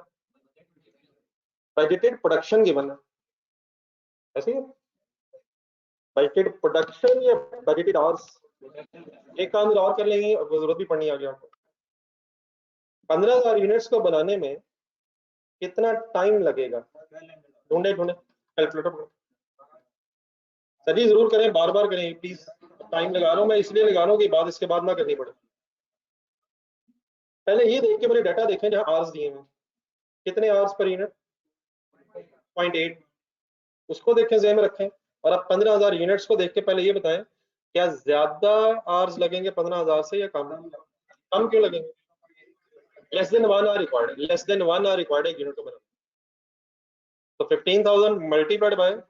बजटेड प्रोडक्शन गिवन है, ऐसे ही बजटेड प्रोडक्शन या बजटेड आवर्स। एक काम और कर लेंगे, जरूरत भी पड़नी आ गया आपको। 15,000 यूनिट्स को बनाने में कितना टाइम लगेगा? ढूंढे ढूंढे कैलकुलेटर। सर जी जरूर करें, बार बार करें प्लीज। टाइम लगा रहा हूँ मैं, इसलिए लगा रहा हूँ कि बात इसके बाद ना करनी पड़े। पहले ये देख के मेरे डाटा देखें जहाँ आवर्स दिए हैं, कितने आवर्स पर यूनिट? 0.8। उसको देखें, ज़हन में रखें। और अब 15,000 यूनिट्स को देख के पहले ये बताएं, क्या ज्यादा आवर्स लगेंगे 15,000 से या कम? कम क्यों लगेंगे? Less than 1 hour required, less than 1 hour required एक यूनिट को बनाने। तो 15,000 मल्टीप्लाइड बाय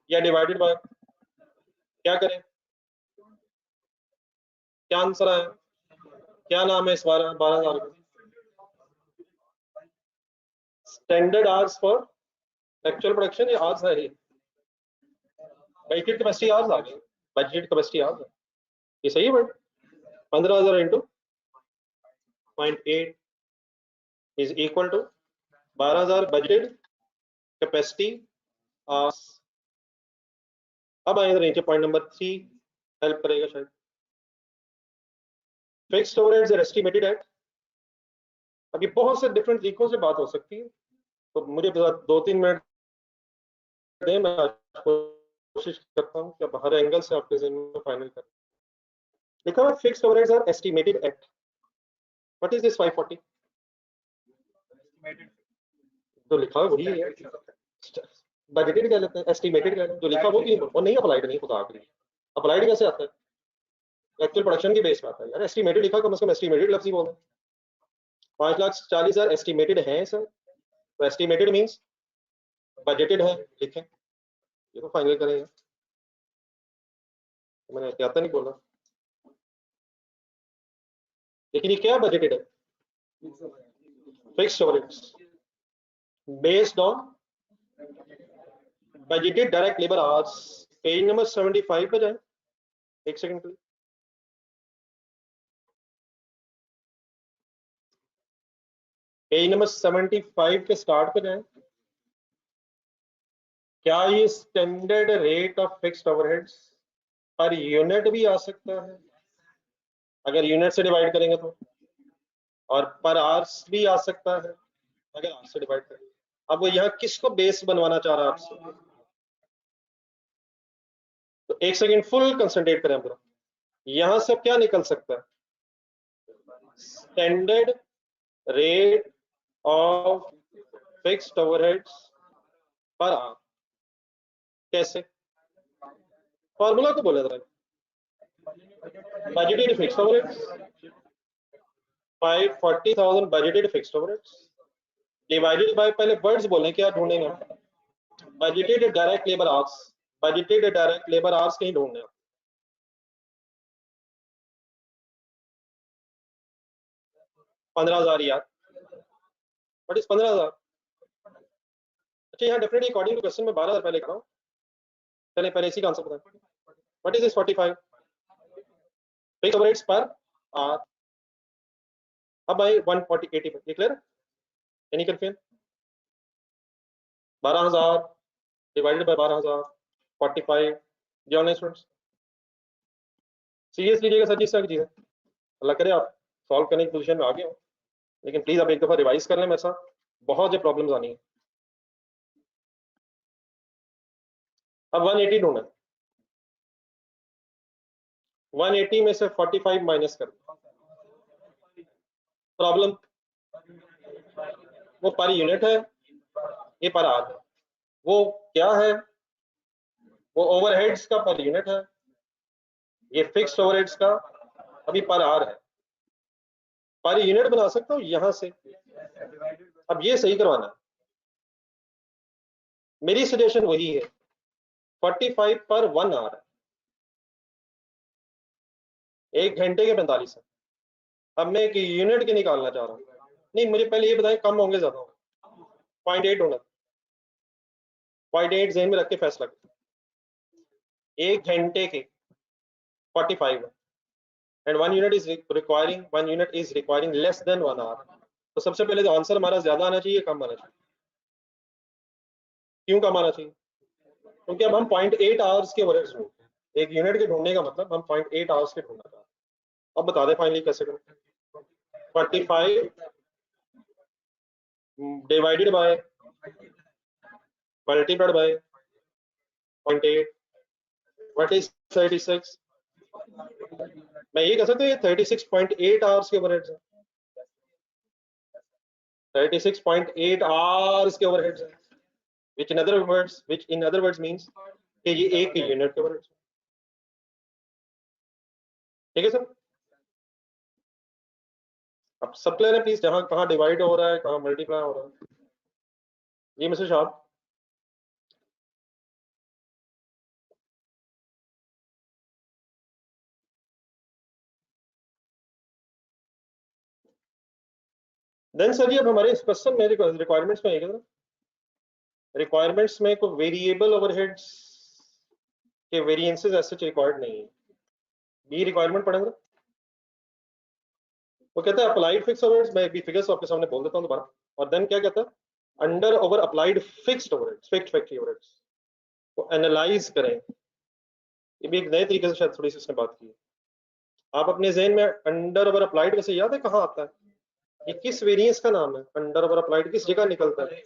या डिवाइडेड बाय, क्या करें? क्या आंसर आया? क्या नाम है इस 12,000 का? Standard hours for actual production या आवर्स है? बजटेड कैपेसिटी आवर्स आ गई, बजटेड कैपेसिटी आवर्स। ये सही है but 15,000 into 0.8 is equal to 12,000 budgeted capacity hours. अब आए नीचे पॉइंट नंबर 3, हेल्प करेगा शायद। Fixed overheads are estimated at. अब ये बहुत से डिफरेंट तरीकों से बात हो सकती है, तो मुझे 2-3 मिनट दें, मैं कोशिश करता हूँ कि अब हर एंगल से आपके ज़हन में फाइनल करें। लिखा हुआ fixed overheads are estimated at, what is this 540? जो लिखा है वही है, बजटेड क्या लेते हैं, एस्टिमेटेड क्या लेते हैं, जो लिखा वो भी और नहीं अप्लाइड नहीं, खुदा के लिए अप्लाइड कैसे आता है? एक्चुअल प्रोडक्शन की बेस पे आता है यार। एस्टिमेटेड लिखा, कम से कम एस्टिमेटेड लफ्ज ही बोल रहे हैं। 5,40,000 एस्टिमेटेड है सर, तो एस्टिमेटेड मींस बजटेड है, लिखें। ये तो फाइनल करेंगे, तो मैंने एहतियात नहीं बोला, लेकिन ये क्या बजटेड है? Fixed overheads based on budgeted direct labour hours. Page number 75 पे जाए, एक सेकंड प्लीज। पेज नंबर 75 के स्टार्ट पे जाए। क्या ये standard rate of fixed overheads per unit भी आ सकता है अगर यूनिट से डिवाइड करेंगे तो, और पर आवर्स भी आ सकता है अगर आवर्स से डिवाइड करेंगे। अब वो यहाँ किसको बेस बनवाना चाह रहा है आपसे? तो एक सेकंड फुल कंसंट्रेट करें पूरा। यहां से क्या निकल सकता है? Standard rate of fixed overheads per our. कैसे? फॉर्मूला को बोले जरा। Budgeted fixed overheads 540,000 budgeted fixed overheads divided by, पहले वर्ड्स बोलें क्या ढूंढेंगे? Budgeted direct labour hours. Budgeted direct labour hours कहीं ढूंढने, 15,000 यार, व्हाट इज 15,000? अच्छा यहाँ डेफिनेटली अकॉर्डिंग टू क्वेश्चन में 12,000 पहले कर रहा हूँ। चलिए पहले इसी का आंसर बताएं। What is this 45? Fix overheads per hour. अब भाई 140 80 clear? Any confusion? 12,000 divided by 12,000 45। जी ऑनलाइन स्टूडेंट्स सीरियस लीजिएगा सर जी, इस तरह की चीज़ है। अल्लाह करे आप सॉल्व करने की पोजीशन में आ गए हो, लेकिन प्लीज आप एक दफा रिवाइज कर लें मेरे साथ, बहुत जो प्रॉब्लम्स आनी है। अब 180 ढूंढना, 180 में से 45 माइनस कर। प्रॉब्लम वो पर यूनिट है, ये पर आवर है। वो क्या है? वो ओवरहेड्स का पर यूनिट है, ये फिक्स्ड ओवरहेड्स का अभी पर आवर है। पर यूनिट बना सकता हूँ यहां से। अब ये सही करवाना है, मेरी सजेशन वही है, 45 पर 1 आवर है, 1 घंटे के 45 है। अब मैं एक यूनिट के निकालना चाह रहा हूँ। नहीं, मुझे पहले ये बताएं कम होंगे ज्यादा होंगे? 0.8 होना, 0.8 ज़हन में रख के फैसला करें। 1 घंटे के 45 and 1 unit is requiring less than 1 hour. तो सबसे पहले तो आंसर हमारा ज्यादा आना चाहिए, कम आना चाहिए? क्यों कम आना चाहिए? क्योंकि अब हम 0.8 आवर्स के ओवरहेड्स ढूंढते हैं। एक यूनिट के ढूंढने का मतलब हम 0.8 आवर्स के ढूंढना चाहते हैं। अब बता दें फाइनली कैसे करें। 45 divided by multiplied by 0.8, what is 36? मैं ये कह सकता हूँ ये 36.8 आवर्स के ओवरहेड्स हैं। 36.8 आवर्स के ओवरहेड्स हैं, which in other words means कि ये एक यूनिट के ओवरहेड्स। ठीक है सर? अब सब क्लियर है प्लीज, जहां कहां डिवाइड हो रहा है, कहां मल्टीप्लाई हो रहा है? जी मिस्टर शाह। देन सर जी अब हमारे इस क्वेश्चन में रिक्वायरमेंट्स में आएगा, रिक्वायरमेंट्स में कोई वेरिएबल ओवरहेड्स के वेरिएंसेस ऐसे रिकॉर्ड नहीं है। बी रिक्वायरमेंट पढ़ेंगे। वो कहता है अप्लाइड फिक्स ओवरहेड्स, मैं भी फिगर्स आपके सामने बोल देता हूं दोबारा। और देन क्या कहता है? Under over applied fixed overheads, fixed factory overheads को एनालाइज करें। ये भी एक नए तरीके से शायद थोड़ी सी उसने बात की है। आप अपने जहन में अंडर ओवर अप्लाइड वैसे याद है कहाँ आता है? ये किस वेरिएंस का नाम है? अंडर ओवर अप्लाइड किस जगह निकलता है?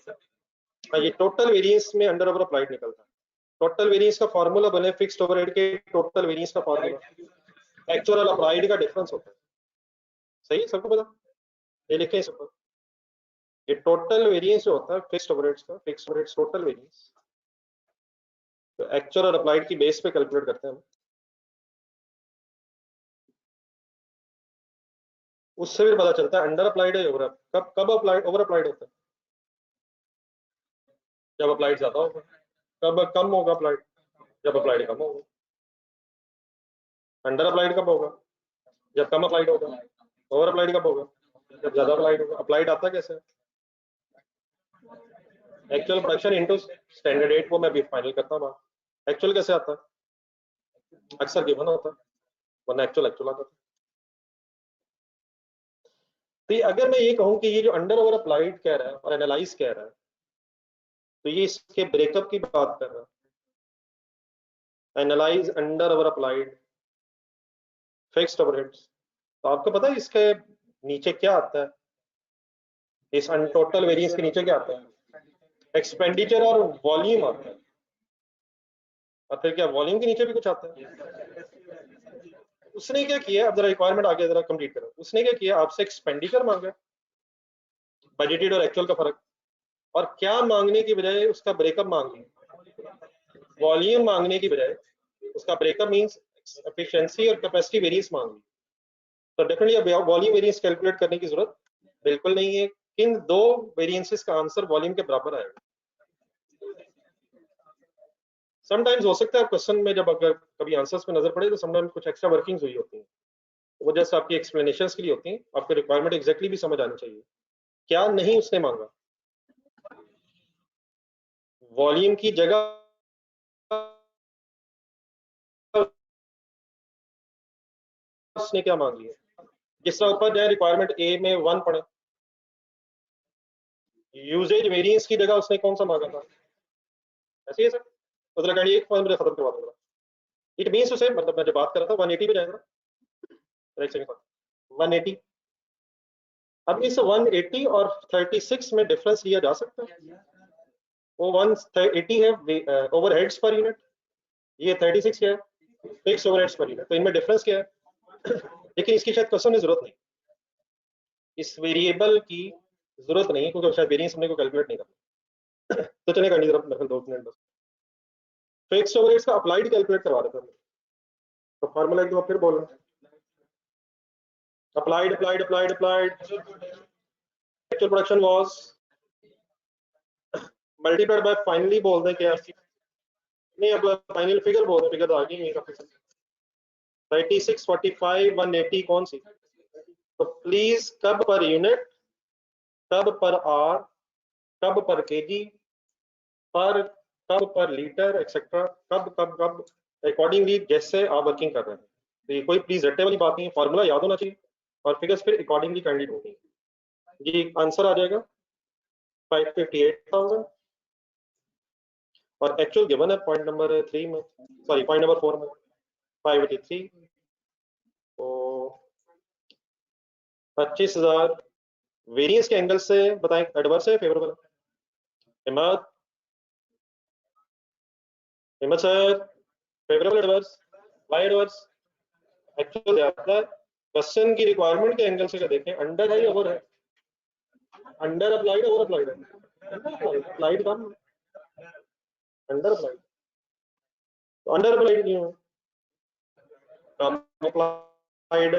ये टोटल वेरिएंस में अंडर ओवर अप्लाइड निकलता है। टोटल वेरिएंस का फॉर्मूला बने फिक्स्ड ओवरहेड के टोटल वेरिएंस का फॉर्मूला एक्चुअल और अप्लाइड का डिफरेंस होता है। सही सबको पता? ये लिखे इस ऊपर, ये टोटल वेरिएंस जो होता है फिक्स्ड ओवरहेड्स का, फिक्स्ड ओवरहेड्स टोटल वेरिएंस, तो एक्चुअल और अप्लाइड की बेस पे कैलकुलेट करते हैं हम। उससे भी पता चलता है अंडर अप्लाइड है ओवर, कब अप्लाइड ओवर अप्लाइड होता है? जब अप्लाइड ज्यादा होगा। कब कम होगा अप्लाइड? जब अप्लाइड कम होगा। अंडर अप्लाइड कब होगा? जब कम अप्लाइड होगा। ओवर अप्लाइड कब होगा? जब ज्यादा अप्लाइड होगा। अप्लाइड आता कैसे? एक्चुअल प्रोडक्शन इनटू स्टैंडर्ड 8 को मैं भी फाइनल करता हूँ। एक्चुअल कैसे आता है? अक्सर गिवन होता है, वरना एक्चुअल आता है। तो ये अगर मैं ये कहूँ कि ये जो अंडर ओवर अप्लाइड कह रहा है और एनालाइज कह रहा है, तो ये इसके ब्रेकअप की बात कर रहा है। Analyse under over applied fixed overheads, तो आपको पता है इसके नीचे क्या आता है? इस टोटल वेरिएंस के नीचे क्या आता है? एक्सपेंडिचर और वॉल्यूम आता है। और फिर क्या वॉल्यूम के नीचे भी कुछ आता है? उसने क्या किया, अब जरा रिक्वायरमेंट आगे जरा कंप्लीट करो। उसने क्या किया, आपसे एक्सपेंडिचर मांगा, बजटेड और एक्चुअल का फर्क, और क्या मांगने की बजाय उसका ब्रेकअप मांग लिया। वॉल्यूम मांगने की बजाय उसका ब्रेकअप मींस एफिशिएंसी और कैपेसिटी वेरिएंस मांग ली। तो डेफिनेटली अब वॉल्यूम वेरिएंस कैलकुलेट करने की जरूरत बिल्कुल नहीं है। किन दो वेरिएंसेस का आंसर वॉल्यूम के बराबर आएगा? समटाइम्स हो सकता है क्वेश्चन में जब अगर कभी आंसर्स पे नजर पड़े तो समटाइम्स कुछ एक्स्ट्रा वर्किंग्स हुई होती हैं, वो जस्ट आपकी एक्सप्लेनेशंस के लिए होती हैं, आपको रिक्वायरमेंट एग्जैक्टली भी समझ आनी चाहिए। क्या नहीं उसने मांगा? वॉल्यूम की जगह उसने क्या मांगी है? जिस तरह ऊपर जाए रिक्वायरमेंट ए में 1 पढ़े, यूजेज वेरिएंस की जगह उसने कौन सा मांगा था? ऐसे ही है सर, मतलब गाड़ी एक पॉइंट में खत्म करवा दूंगा। इट मींस उसे, मतलब मैं जब बात कर रहा था 180 पे जाएगा, राइट सेकंड 180। अब इस 180 और 36 में डिफरेंस लिया जा सकता है। वो 180 है ओवरहेड्स पर यूनिट, ये 36 क्या है? Fix overheads per unit. तो इनमें डिफरेंस क्या है? लेकिन इसकी शायद क्वेश्चन में जरूरत नहीं, इस वेरिएबल की जरूरत नहीं है, क्योंकि शायद वेरिएंस हमने को कैलकुलेट नहीं करना। तो चलेगा नहीं, जरा मेरे 2 मिनट बस। फिक्स ओवरहेड्स का अप्लाइड कैलकुलेट करवा देते हैं, तो फार्मूला एक बार फिर बोल रहे हैं। applied actual production was multiplied by finally बोल दें क्या? नहीं, अब फाइनल फिगर बोल दें, फिगर तो आ गई नहीं काफी। 36, 45, 180 कौन सी? तो प्लीज कब पर यूनिट, कब पर आर, कब पर केजी, पर कब पर लीटर एक्सेट्रा, कब कब कब अकॉर्डिंगली जैसे आप वर्किंग कर रहे हैं। तो ये कोई प्लीज रट्टे वाली बात नहीं है, फॉर्मूला याद होना चाहिए और फिगर्स फिर अकॉर्डिंगली कैंडिडेट होंगी। जी आंसर आ जाएगा 558,000 और एक्चुअल गिवन है पॉइंट नंबर 3 में, सॉरी पॉइंट नंबर 4 में 583। तो 25,000 वेरिएंस के एंगल से बताएं, एडवर्स है फेवरेबल है? हिम्मत, हिम्मत sir, favourable adverse, why adverse? Actual ज्यादा है। क्वेश्चन की रिक्वायरमेंट के एंगल से देखें, अंडर है या ओवर है? अंडर अप्लाइड है, ओवर अप्लाइड है? अप्लाइड कम, अंडर अप्लाइड। तो अंडर अप्लाइड क्यों है? कम अप्लाइड।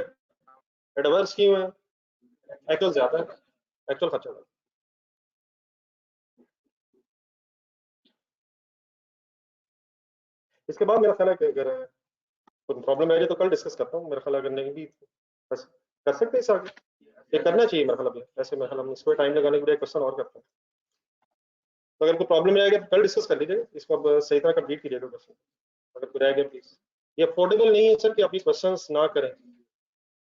एडवर्स क्यों है? एक्चुअल ज्यादा है, एक्चुअल खर्चा है। इसके बाद मेरा ख्याल है कि अगर कोई प्रॉब्लम आ जाए तो कल डिस्कस करता हूँ। मेरा ख्याल अगर नहीं भी बस कर सकते हैं इस आगे, ये करना चाहिए मेरा ख्याल। ऐसे मेरा ख्याल हम इसको टाइम लगाने के लिए क्वेश्चन और करते हैं। तो अगर कोई प्रॉब्लम रहेगा तो कल डिस्कस कर लीजिएगा, इसको अब सही तरह कंप्लीट कीजिएगा क्वेश्चन। अगर कोई रह गया प्लीज, ये अफोर्डेबल नहीं है सर कि आप ये क्वेश्चंस ना करें,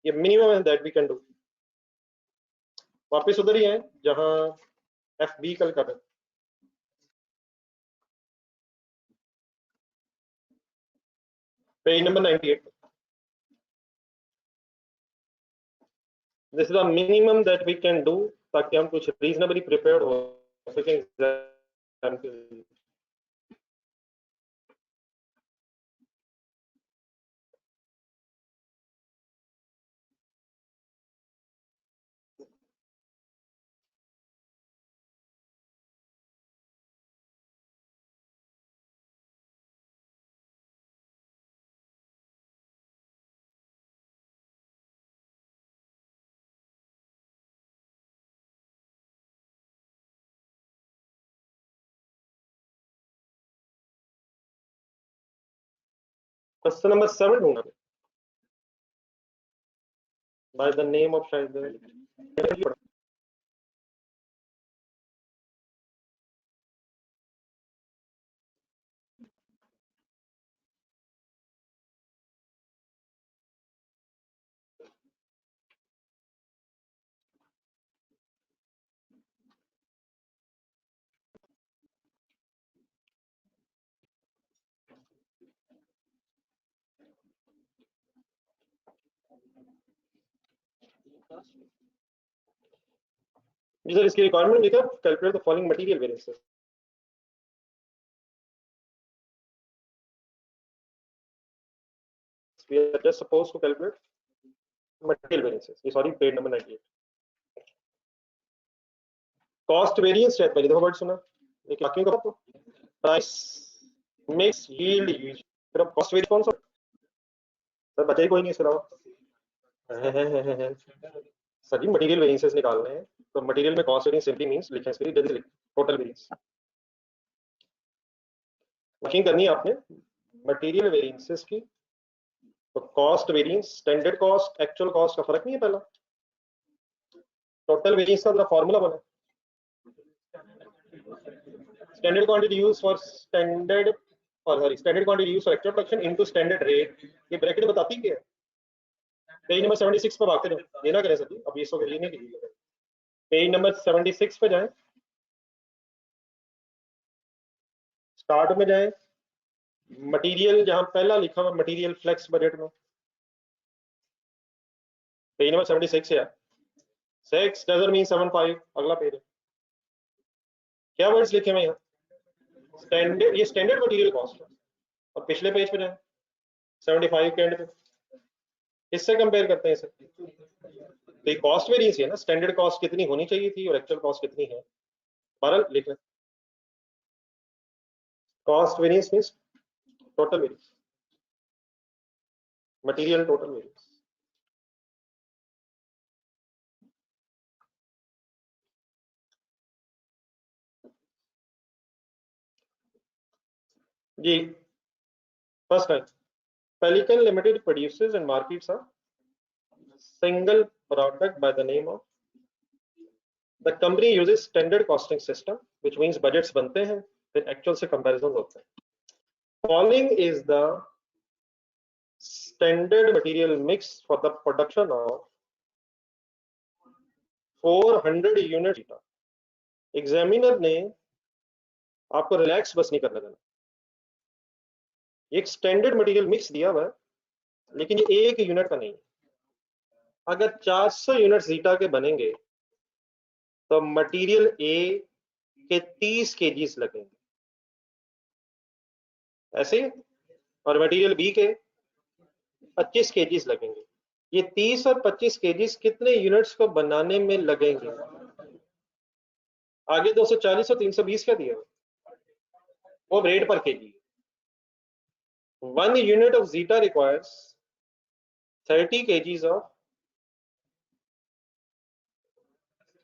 ये मिनिमम है दैट वी कैन डू। वापस उधर ही है जहां एफ बी कल कर रहे हैं। Page number 98। This is the minimum that we can do, ताकि हम कुछ रीजनेबली प्रिपेयर्ड हो सकें एग्जाम के लिए। क्वेश्चन नंबर 7 ढूंढना बाय द नेम ऑफ शायद जी सर, इसकी रिक्वायरमेंट लिखा, calculate the following material variances. We are just supposed to calculate material variances. ये sorry page number 98। Cost variance शायद पहली दफा वर्ड सुना, लेकिन बाकियों का तो प्राइस मिक्स यील्ड यूज, फिर अब कॉस्ट वेरिएंस कौन सा सर? बचा ही कोई नहीं इसके अलावा। सर जी मटेरियल वेरिएंसेस निकालने हैं, तो मटेरियल में कॉस्ट वेरिएंस सिंपली मींस लिखें इसके लिए जल्दी लिखें टोटल वेरिएंस। वर्किंग करनी है आपने मटेरियल वेरिएंसेस की, तो cost variance, standard cost actual cost का फर्क नहीं है। पहला टोटल वेरिएंस का फॉर्मूला बना, standard quantity use for standard और sorry standard quantity use for actual production into standard rate. ये ब्रैकेट बताती क्या है? पेज नंबर 76 पे भागते रहो, ये ना करें सर, अब इसको ये नहीं कीजिए। पेज नंबर 76 पे जाएं, स्टार्ट में जाएं, मटेरियल जहां पहला लिखा हुआ मटेरियल फ्लेक्स बजट में, पेज नंबर 76 है। 6 डजंट मीन 75, अगला पेज है। क्या वर्ड्स लिखे हुए यहाँ? स्टैंडर्ड, ये स्टैंडर्ड मटेरियल कॉस्ट है। और पिछले पेज पे जाएं 75 के एंड पे, इससे कंपेयर करते हैं इसे। तो ये कॉस्ट वेरिएंस है ना, स्टैंडर्ड कॉस्ट कितनी होनी चाहिए थी और एक्चुअल कॉस्ट कितनी है। 12 लिख लें, cost variance means total variance, material total variance. जी first time Pelican Limited produces and markets a single product by the name of, the company uses standard costing system, which means budgets बनते हैं फिर actual से comparison होते हैं। Following is the standard material mix for the production of 400 units। Examiner ने आपको relax बस नहीं करने देना। एक स्टैंडर्ड मटेरियल मिक्स दिया हुआ है, लेकिन ये एक यूनिट का नहीं है। अगर 400 यूनिट जीटा के बनेंगे तो मटेरियल ए के 30 केजीज लगेंगे, ऐसे ही, और मटेरियल बी के 25 केजीज लगेंगे। ये 30 और 25 केजीज कितने यूनिट्स को बनाने में लगेंगे? आगे 240 और 320 क्या दिया, वो रेट पर KG. 1 unit of zeta requires 30 kgs of,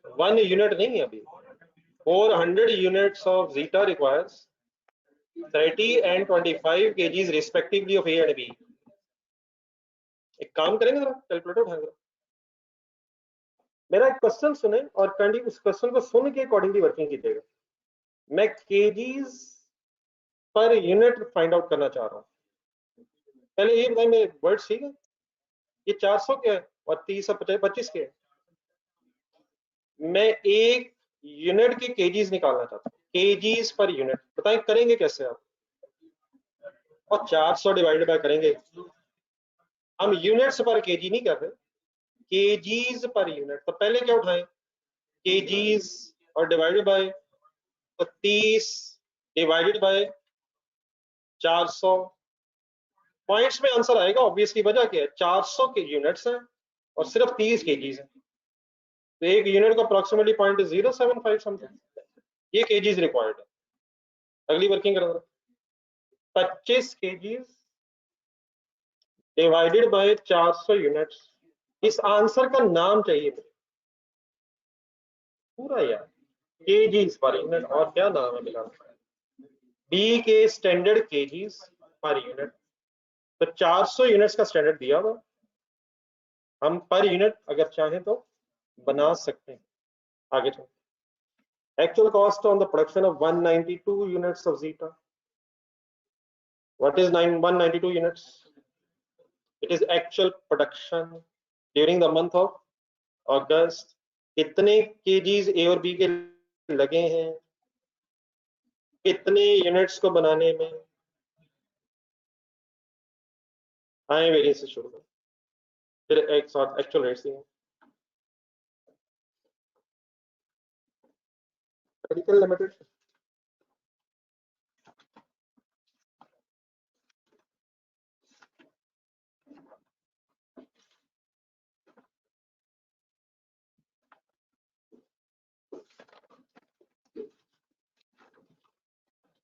1 unit नहीं है अभी, 400 units of zeta requires 30 and 25 kgs respectively of A and B। एक काम करेंगे जरा, कैलकुलेटर उठाएंगे, मेरा एक क्वेश्चन सुने और काइंडली उस क्वेश्चन को सुन के अकॉर्डिंगली वर्किंग कीजिएगा। मैं KGs per unit find out करना चाह रहा हूँ। पहले ये बताइए मेरे वर्ड्स ठीक है, ये 400 के है और 30 और 25 के है। मैं एक यूनिट के केजीज निकालना चाहता हूँ, केजीज पर यूनिट। बताएं करेंगे कैसे आप? और 400 डिवाइड बाय करेंगे, हम यूनिट्स पर केजी नहीं कर रहे, केजीज पर यूनिट। तो पहले क्या उठाएं, केजीज और डिवाइडेड बाय, तो 30 डिवाइडेड बाय 400, पॉइंट्स में आंसर आएगा। ऑब्वियसली वजह क्या है, 400 के यूनिट्स हैं और सिर्फ 30 केजीज हैं, तो एक यूनिट का अप्रोक्सीमेटली 0.075 समथिंग, ये केजीज रिक्वायर्ड है। अगली वर्किंग करेंगे, 25 केजीज डिवाइडेड बाय 400 यूनिट्स। इस आंसर का नाम चाहिए मुझे पूरा यार, केजीज पर यूनिट, और क्या नाम है मेरा? बी के स्टैंडर्ड केजीज पर यूनिट। तो 400 यूनिट्स का स्टैंडर्ड दिया हुआ, हम पर यूनिट अगर चाहें तो बना सकते हैं। आगे चलो, actual cost on the production of 192 units of zeta। what is 192 units? It is actual production during the month of August। कितने केजीज ए और बी के लगे हैं, कितने यूनिट्स को बनाने में। आए वेरिएंस से शुरू करें, फिर एक साथ एक्चुअल रेट्स हैं। मेडिकल लिमिटेड,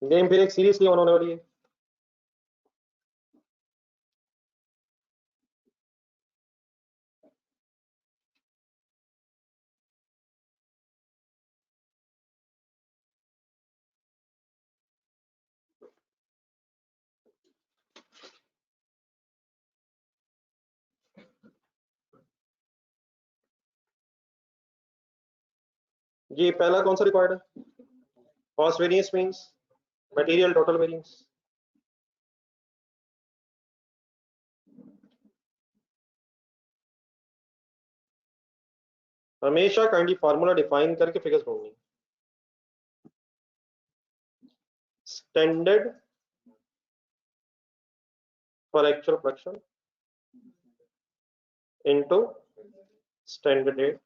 गेम फिर एक सीरीज नहीं होने वाली है। जी पहला कौन सा रिक्वायर्ड है? Cost variance means material total variance. हमेशा काइंडली फार्मूला डिफाइन करके फिगर्स ढूंढनी। Standard for actual production into standard rate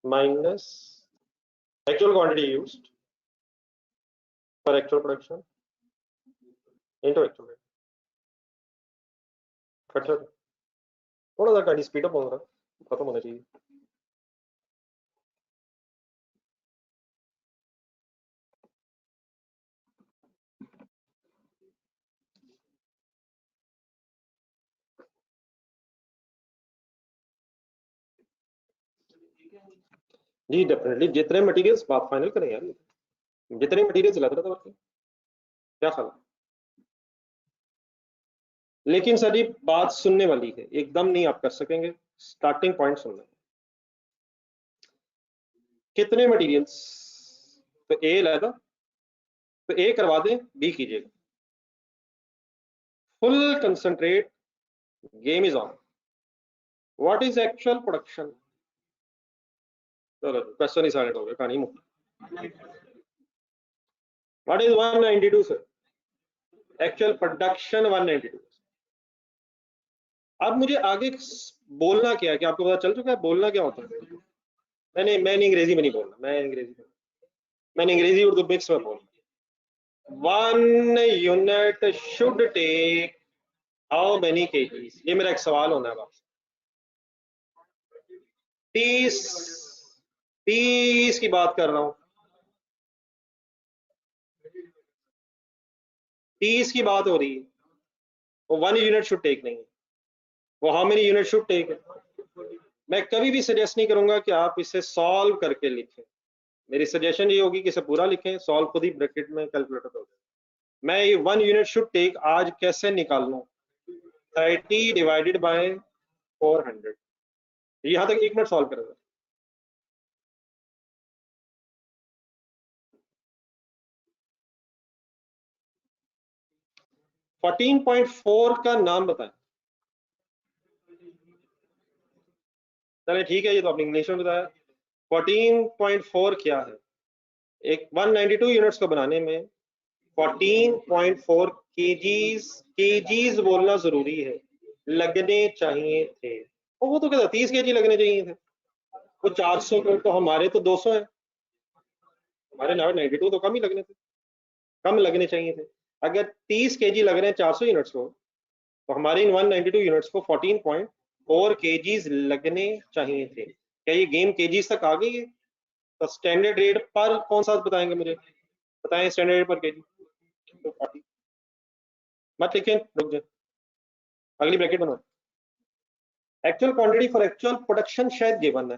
minus actual quantity used for actual production into actual rate। अच्छा थोड़ा सा गाड़ी स्पीड अप हो रहा है, खत्म होना चाहिए। जी डेफिनेटली जितने मटेरियल्स बात फाइनल करें यार, जितने मटेरियल्स लग रहा था वर्किंग क्या ख्याल? लेकिन सर जी बात सुनने वाली है, एकदम नहीं आप कर सकेंगे, स्टार्टिंग पॉइंट सुनना है। कितने मटेरियल्स? तो ए लगा तो ए करवा दें, बी कीजिएगा। Full concentrate, game is on. What is actual production? चलो क्वेश्चन ही साइलेंट हो गया, कहानी मुक्ति। What is 192 sir? Actual production 192। अब मुझे आगे बोलना क्या है, कि आपको पता चल चुका है बोलना क्या होता है? मैंने अंग्रेजी में नहीं बोलना, मैंने अंग्रेजी उर्दू मिक्स में बोलना। 1 unit should take how many kgs? ये मेरा एक सवाल होना है आपसे। 30 की बात कर रहा हूं, 30 की बात हो रही है। वो 1 यूनिट शुड टेक नहीं है, वो how many unit should take है। मैं कभी भी सजेस्ट नहीं करूंगा कि आप इसे सॉल्व करके लिखें। मेरी सजेशन ये होगी कि इसे पूरा लिखें, सॉल्व खुद ही ब्रैकेट में कैलकुलेटर हो जाए। मैं ये 1 यूनिट शुड टेक आज कैसे निकाल लूं? 30 डिवाइडेड बाय 400, यहां तक 1 मिनट सॉल्व करेगा। फोर्टीन 14.4 का नाम बताएं। चले ठीक है, ये तो आपने इंग्लिश में बताया। 14.4 क्या है? एक 192 यूनिट्स को बनाने में 14.4 केजीज बोलना जरूरी है, लगने चाहिए थे। और वो तो कहता 30 केजी लगने चाहिए थे। वो 400 को तो हमारे तो 200 है, हमारे 92 तो कम ही लगने थे, कम लगने चाहिए थे। अगर 30 केजी लग रहे हैं 400 यूनिट्स को, तो हमारे इन 192 यूनिट्स को 14.4 केजीज लगने चाहिए थे। क्या ये गेम केजीज तक आ गई है? तो स्टैंडर्ड रेट पर कौन सा बताएंगे मुझे, बताएं स्टैंडर्ड रेट पर केजी। तो 40 मत लिखें, रुक जाए, अगली ब्रैकेट बनाओ। Actual quantity for actual production शायद गिवन है,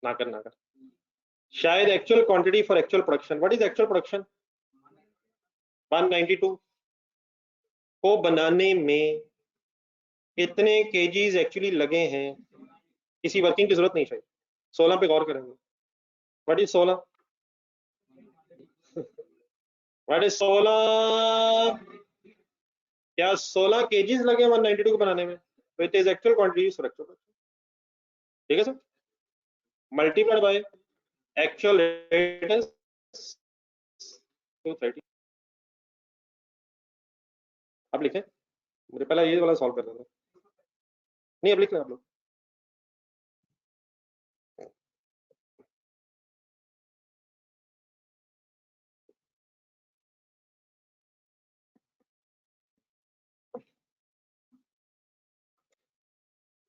ना कर शायद actual quantity for actual production. What is actual production? 192 को बनाने में कितने केजीज एक्चुअली लगे हैं? किसी वर्किंग की जरूरत नहीं चाहिए, 16 पे गौर करेंगे। What is 16? What is 16? क्या 16 केजीज लगे 192 को बनाने में? तो it is actual quantity for actual production. ठीक है sir, multiplied by actual rate is 230। अब लिखें, मुझे पहले ये वाला सॉल्व कर देना। नहीं अब लिख लें आप लोग।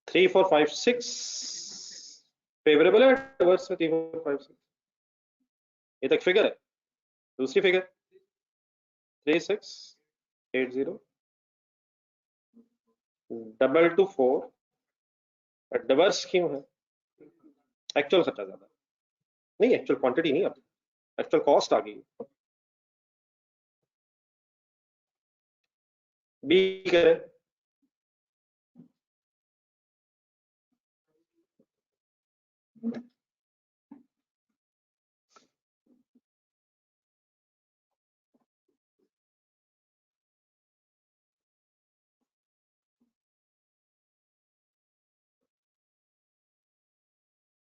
Three four five six favourable है एडवर्स में? 3 4 5 6 ये तक फिगर है। दूसरी फिगर 3 6 8 0 डबल टू 4 डबर्स क्यों है? एक्चुअल खर्चा ज्यादा नहीं, एक्चुअल क्वांटिटी नहीं, अब एक्चुअल कॉस्ट आ गई। बी करें,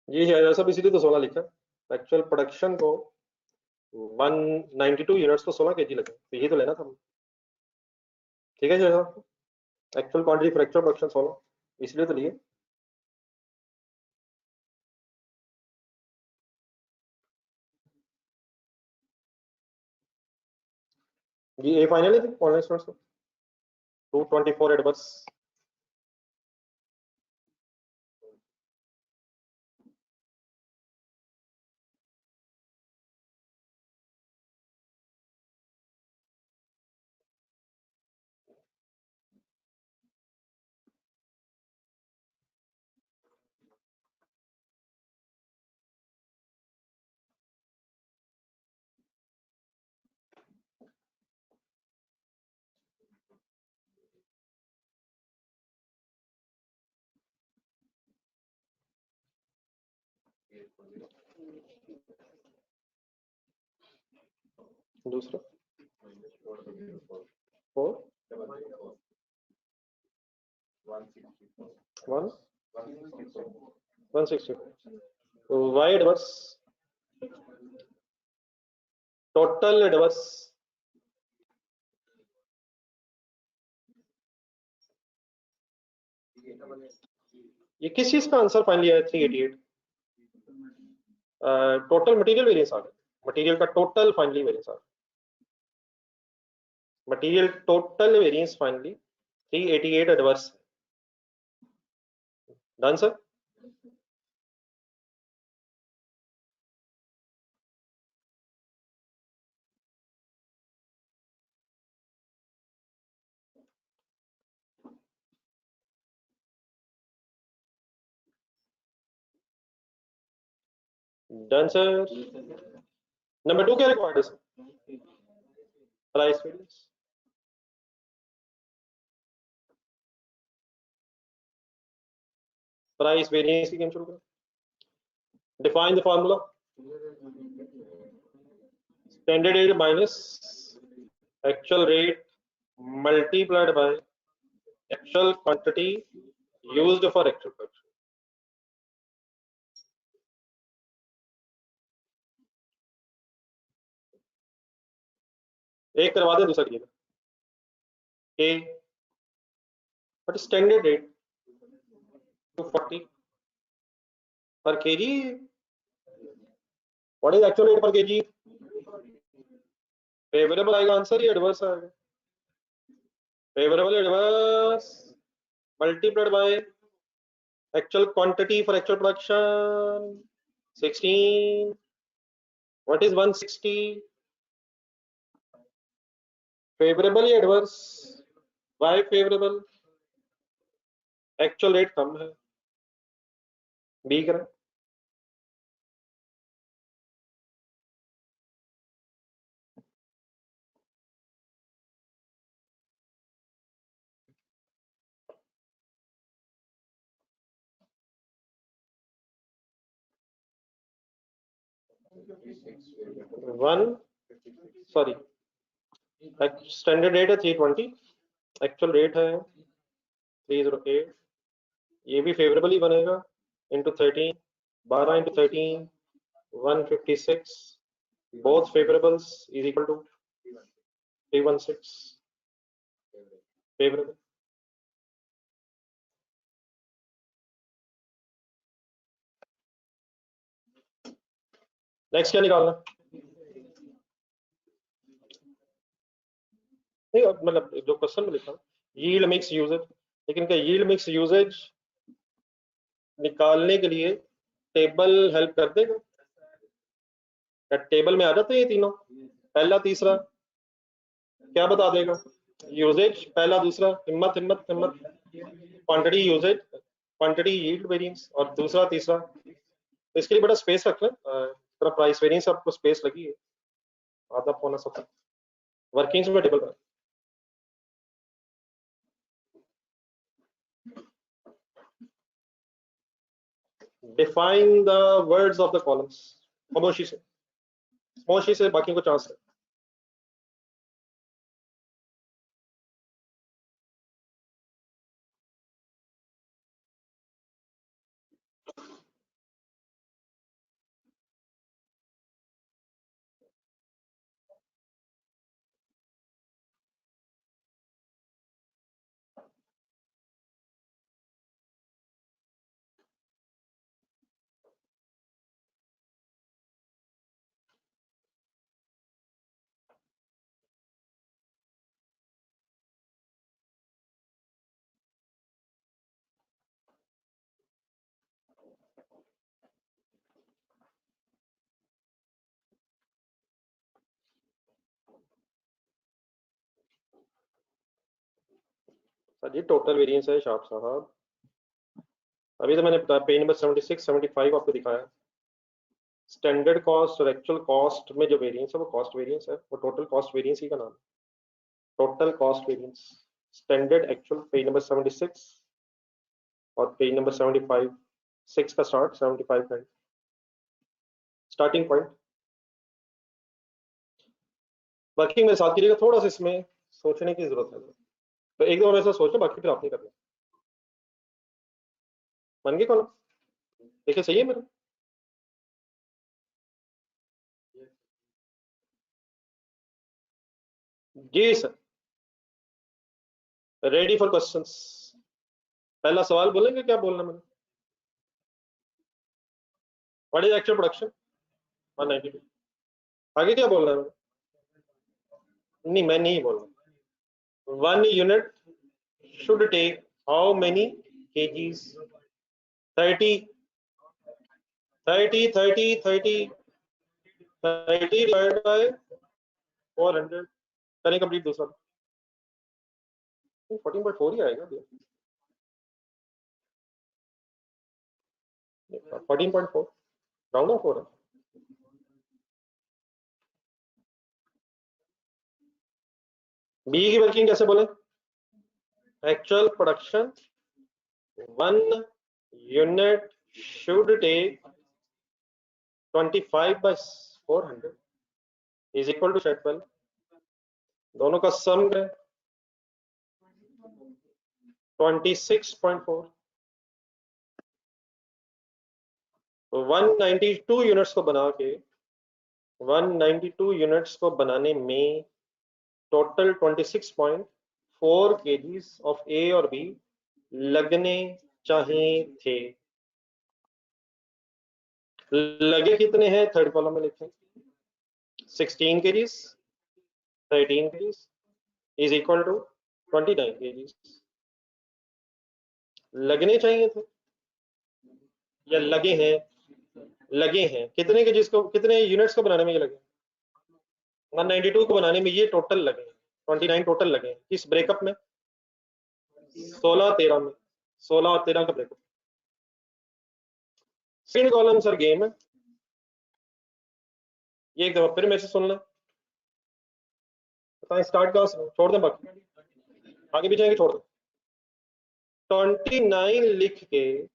ये है सब, इसीलिए तो 16 लिखा। एक्चुअल प्रोडक्शन को 192 यूनिट्स को 16 केजी लगे, तो ये तो लेना था। ठीक है जैसा, actual quantity for actual production 16, इसलिए तो लिए। ये ए फाइनल है ऑनलाइन स्टूडेंट्स को 224 एडवर्स। दूसरा 4 1 160, वाई एडवर्स, टोटल एडवर्स ये किस चीज का आंसर फाइनली आया 388? टोटल मटेरियल वेरिएंस आ गया, मटेरियल का टोटल फाइनली वेरिएंस आ गया, material total variance finally 388 adverse. Done sir. Done sir. Number 2 क्या रिक्वायर्ड है sir? Price variance. Price variance की गेम शुरू करो। Define the formula. Standard rate minus actual rate multiplied by actual quantity used for actual production। एक करवा दे, दूसरा कीजिएगा। ए but standard rate 240 पर KG, what is actual rate पर केजी? फेवरेबल आएगा आंसर, ये एडवर्स आएगा। Favourable adverse multiplied by actual quantity for actual production 16, what is 160? favorable या adverse? why favorable? actual rate कम है, बी करें। वन सॉरी, स्टैंडर्ड रेट है 320, actual rate है 308, ये भी फेवरेबल ही बनेगा, into 13, 12 into 13 156, both favourables is equal to 316 favourable. Next क्या निकालना? नहीं मतलब जो क्वेश्चन में लिखा यील्ड मिक्स यूजेज, लेकिन क्या यील्ड मिक्स यूजेज निकालने के लिए टेबल हेल्प कर देगा? क्या टेबल में आ जाते हैं ये तीनों, पहला तीसरा क्या बता देगा? यूजेज पहला दूसरा, हिम्मत हिम्मत हिम्मत, quantity usages, quantity yield variance, और दूसरा तीसरा। तो इसके लिए बड़ा स्पेस रख लें, थोड़ा प्राइस वेरिएंस आपको स्पेस लगी है, आधा पौना सौ वर्किंग्स में टेबल पर। Define the words of the columns, खामोशी से बाकी को चांस है। जी टोटल वेरिएंस है शाह साहब। अभी तो मैंने पेज नंबर 76 75 आपको दिखाया। स्टैंडर्ड कॉस्ट और एक्चुअल कॉस्ट में जो वेरिएंस है वो कॉस्ट वेरिएंस है, वो टोटल कॉस्ट वेरिएंस ही का नाम है, total cost variance. Standard actual page number 76 और पेज नंबर 75, 6 का स्टार्ट 75 का स्टार्टिंग पॉइंट। वर्किंग मेरे साथ कीजिएगा, थोड़ा सा इसमें सोचने की जरूरत है, तो एक दो बार ऐसा सोचो, बाकी फिर आप नहीं करना। बन गए कॉलम? देखिए सही है मेरा? जी सर, रेडी फॉर क्वेश्चंस। पहला सवाल बोलेंगे, क्या बोलना मैंने? What is actual production 192। आगे क्या बोलना है मैंने? नहीं मैं नहीं बोल रहा। 1 unit should take how many kgs? 30 30 30 30 30 divided by 400। करें कंप्लीट दूसरा। 14.4 ही आएगा भैया। 14.4 राउंड ऑफ हो रहा है। बी की वर्किंग कैसे बोले? Actual production 1 unit should take 25 by 400 is equal to शेडफेल। दोनों का सम है 26.4। तो 192 यूनिट्स को बना के 192 यूनिट्स को बनाने में टोटल 26.4 kgs ऑफ ए और बी लगने चाहिए थे। लगे कितने हैं? थर्ड कॉलम में लिखें 16 kgs 13 kgs is equal to 29 kgs। लगने चाहिए थे या लगे हैं? लगे हैं कितने के, जिसको कितने यूनिट्स को बनाने में ये लगे? 192 को बनाने में ये टोटल लगे 29 टोटल लगे। किस ब्रेकअप में? 16 13 में, 16 और 13 का breakup. Second column sir game है, ये एक दफा फिर मेरे से सुन लें। बताएं स्टार्ट कहां से? छोड़ दें बाकी आगे पीछे छोड़ दें। 29 लिख के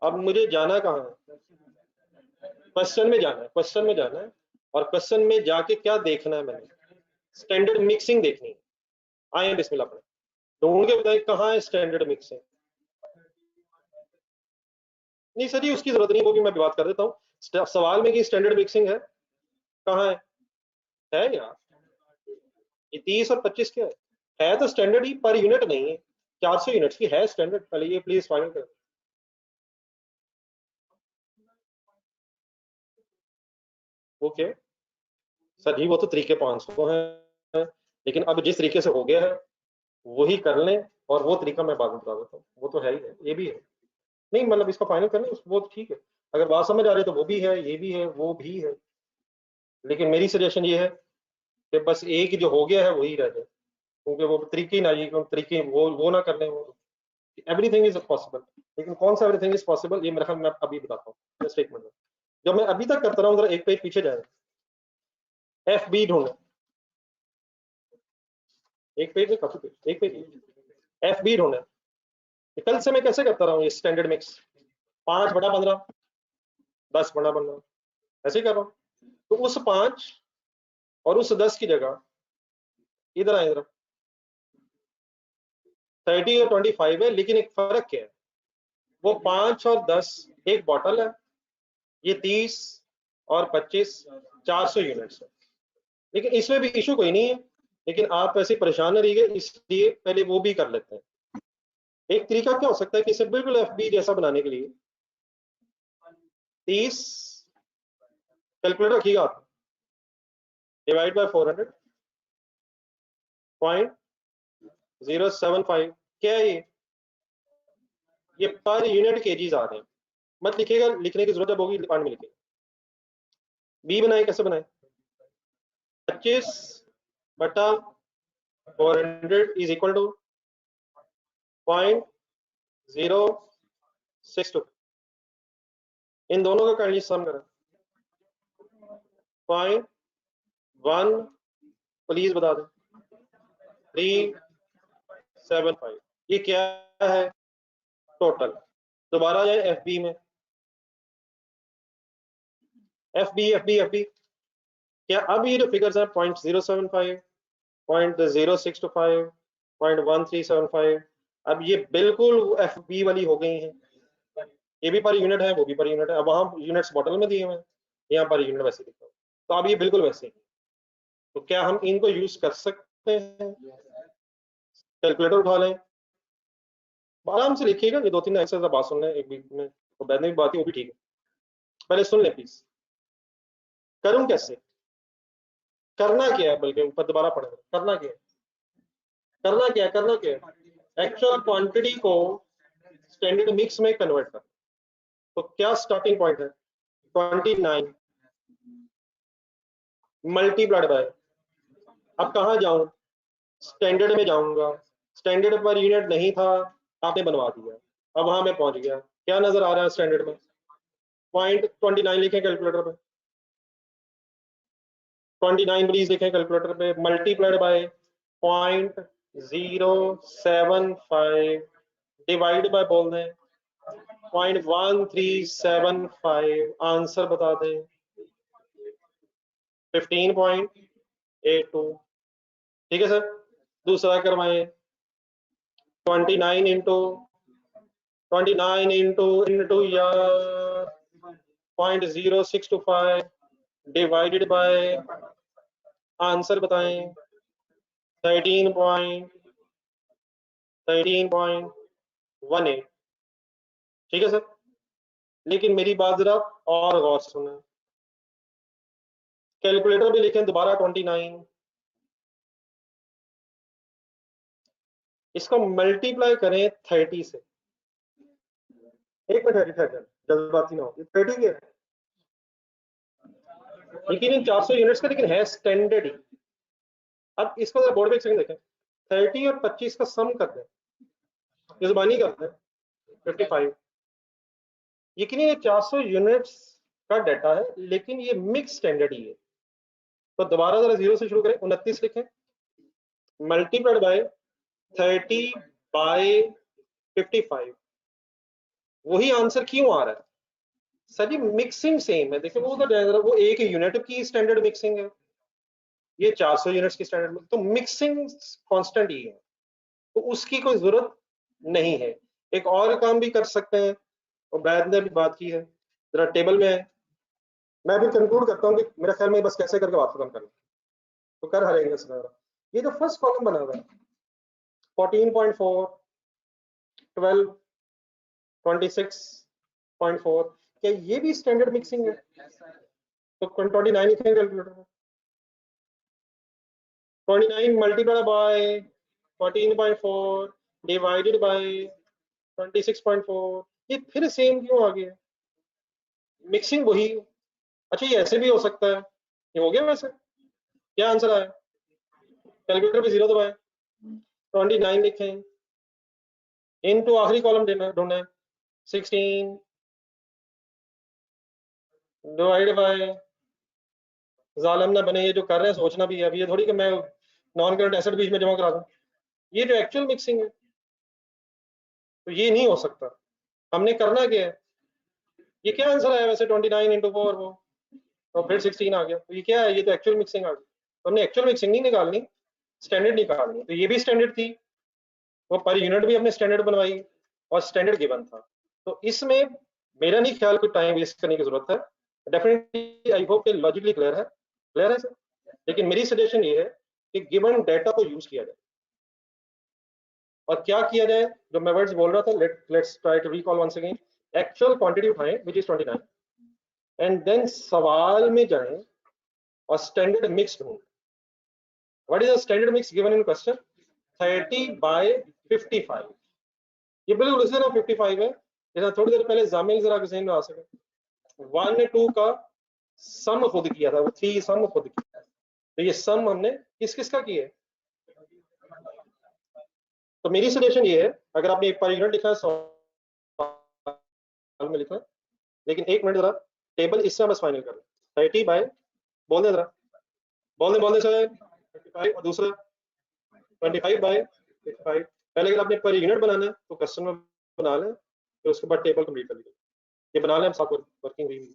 अब मुझे जाना कहाँ है? क्वेश्चन में जाना है, क्वेश्चन में जाना है। और क्वेश्चन में जाके क्या देखना है मैंने? स्टैंडर्ड मिक्सिंग देखनी है। आए बिस्मिल्लाह पढ़े, ढूंढ के बताएं कहाँ है स्टैंडर्ड मिक्सिंग। नहीं सर जी उसकी जरूरत नहीं, वो भी मैं बात कर देता हूँ। सवाल में कि स्टैंडर्ड मिक्सिंग है कहाँ है यार? ये 30 और 25 क्या है तो स्टैंडर्ड ही पर यूनिट नहीं है, 400 यूनिट्स की है स्टैंडर्ड। पहले ये प्लीज फाइनल कर। ओके सर जी वो तो तरीके 500 है, लेकिन अब जिस तरीके से हो गया है वही कर लें, और वो तरीका मैं बाद में बता देता हूँ। वो तो है ही है, ये भी है। नहीं मतलब इसका फाइनल कर लें, वो ठीक है। अगर बात समझ आ रही है तो वो भी है, ये भी है, वो भी है। लेकिन मेरी सजेशन ये है कि बस एक जो हो गया है वही रह जाए, क्योंकि वो तरीके ना, ये तरीके वो ना करने। वो एवरीथिंग इज पॉसिबल, लेकिन कौन सा एवरीथिंग इज पॉसिबल ये मेरे ख्याल मैं अभी बताता हूँ। जस्ट एक मिनट, जो मैं अभी तक करता रहा हूँ जरा एक पेज पीछे जाए। एफ बी ढूंढे, एक पेज में काफी पेज, एक पेज एफ बी ढूंढे। कल से मैं कैसे करता रहा हूँ ये स्टैंडर्ड मिक्स? 5/15 10/15 ऐसे ही कर रहा हूँ। तो उस 5 और उस 10 की जगह इधर आए, इधर 30 और 25 है, लेकिन एक फर्क क्या है? वो 5 और 10 एक बॉटल है, ये 30 और 25 400 यूनिट्स है। लेकिन इसमें भी इशू कोई नहीं है, लेकिन आप ऐसे परेशान न रहिए, इसलिए पहले वो भी कर लेते हैं। एक तरीका क्या हो सकता है कि इसे बिल्कुल एफ बी जैसा बनाने के लिए 30 कैलकुलेटर रखिएगा आप, डिवाइड बाय 400.075 क्या है ये पर यूनिट केजीज आ रहे हैं। मत लिखिएगा, लिखने की जरूरत जब होगी डिपार्टमेंट में लिखिएगा। बी बनाए, कैसे बनाए? 25/400 इज इक्वल टू 0.062, इन दोनों का काइंडली सम करें। 0.1 प्लीज बता दें। 375, ये क्या है टोटल। दोबारा जाए एफ बी में, एफ बी क्या अब ये जो फिगर्स है 0.075, 0.0625, 0.1375, अब ये बिल्कुल एफ बी वाली हो गई हैं। ये भी पर यूनिट है, वो भी पर यूनिट है। अब वहां यूनिट्स बॉटल में दिए हुए हैं, यहाँ पर यूनिट वैसे दिखा, तो अब ये बिल्कुल वैसे ही। तो क्या हम इनको यूज कर सकते हैं? कैलकुलेटर उठा लें, आराम से लिखिएगा, ये 2-3 एक्सरसाइज बात सुन लें एक वीक में, तो बाद में बात है वो भी ठीक है, पहले सुन लें प्लीज। करूं कैसे, करना क्या है, बल्कि ऊपर दोबारा पढ़ेंगे। करना क्या है, करना क्या है, एक्चुअल क्वांटिटी को स्टैंडर्ड मिक्स में कन्वर्ट कर। तो क्या स्टार्टिंग पॉइंट है 29 मल्टीप्लाइड बाय, अब कहां जाऊं, स्टैंडर्ड में जाऊंगा, स्टैंडर्ड पर यूनिट नहीं था, आपने बनवा दिया, अब वहां मैं पहुंच गया, क्या नजर आ रहा है स्टैंडर्ड में, 0.29 लिखें कैलकुलेटर पे, 29 प्लीज लिखें कैलकुलेटर पे, मल्टीप्लाइड बाय 0.075 डिवाइड बाय बोल दें 0.1375, आंसर बता दें 15.82। ठीक है सर, दूसरा करवाएं 29 इंटू या 0.0625 डिवाइडेड बाय, आंसर बताएं 13.18। ठीक है सर, लेकिन मेरी बात जरा और गौर से सुना, कैलकुलेटर भी लिखें दोबारा 29, इसको मल्टीप्लाई करें 30 से, एक मिनट जल्दबाजी ना हो, 30 के लेकिन इन 400 यूनिट्स का लेकिन है स्टैंडर्ड ही। अब इसको जरा बोर्ड पे एक सेकंड देखें, 30 और 25 का सम कर दें, जुबानी करते हैं 55, लेकिन ये 400 यूनिट्स का डाटा है, लेकिन ये मिक्स स्टैंडर्ड ही है। तो दोबारा जरा 0 से शुरू करें, 29 लिखें मल्टीप्लाइड बाय 30 बाय 55, वही आंसर क्यों आ रहा है सर? ये मिक्सिंग सेम है, देखिए वो एक यूनिट की स्टैंडर्ड मिक्सिंग है, ये 400 यूनिट्स की स्टैंडर्ड, तो मिक्सिंग कांस्टेंट ही है, तो उसकी कोई जरूरत नहीं है। एक और काम भी कर सकते हैं, और बैद ने भी बात की है, जरा टेबल में है, मैं भी कंक्लूड करता हूँ कि मेरा ख्याल में बस कैसे करके बात खत्म करना, तो कर हरेंगे सर। ये जो फर्स्ट कॉलम बना हुआ है 14.4, 12, 26.4, क्या ये भी स्टैंडर्ड मिक्सिंग है? तो 29 लिखेंगे कैलकुलेटर में, 29 मल्टीप्लाइड बाय 14.4 डिवाइडेड बाय 26.4, ये फिर सेम क्यों आ गया? मिक्सिंग वही। अच्छा ये ऐसे भी हो सकता है, ये हो गया वैसे, क्या आंसर आया? कैलकुलेटर पे 0 दबाएं, 29 लिखें, इनटू आखिरी कॉलम ढूंढना है 16 डिवाइड बाय, जालिम ना बने, ये जो कर रहे हैं सोचना भी है, अभी ये थोड़ी कि मैं नॉन करंट एसेट बीच में जमा करा दूं, ये जो एक्चुअल मिक्सिंग है, तो ये नहीं हो सकता। हमने करना क्या है, ये क्या आंसर आया वैसे 29 इंटू 4 वो, और फिर 16 आ गया, तो ये क्या है? ये तो एक्चुअल मिक्सिंग आ गई। तो हमने एक्चुअल मिक्सिंग नहीं निकालनी, स्टैंडर्ड निकालनी, तो ये भी स्टैंडर्ड थी, वो पर यूनिट भी हमने स्टैंडर्ड बनवाई और स्टैंडर्ड गिवन था। तो इसमें मेरा नहीं ख्याल कोई टाइम वेस्ट करने की जरूरत है, definitely I hope logically clear है, क्लियर है सर। लेकिन मेरी सजेशन ये है कि गिवन डाटा को यूज किया जाए, और क्या किया जाए, जो मैं वर्ड्स बोल रहा था, let's try to recall once again. Actual quantity उठाएं व्हिच इज 29, एंड देन सवाल में जाएं और स्टैंडर्ड मिक्स ढूंढें। What is the standard mix given in question? 30 by 55, ये बिल्कुल उसी तरह 55 है जैसा थोड़ी देर पहले जामिल जरा जहन में आ सके, 1 2 का सम खुद किया था, वो 3 सम खुद किया, तो ये सम हमने किस किस का किया है? तो मेरी सजेशन ये है, अगर आपने एक पर यूनिट लिखा है सवाल में लिखा है, लेकिन एक मिनट जरा टेबल इससे बस फाइनल कर 30 बाय, बोल दे जरा, बोल दे सर 25, और दूसरा 25 बाय 55। पहले अगर आपने पर यूनिट बनाना है तो कस्टमर बना लें, फिर उसके बाद टेबल कंप्लीट कर लीजिए। ये बना लें, हम साथ वर्किंग हुई।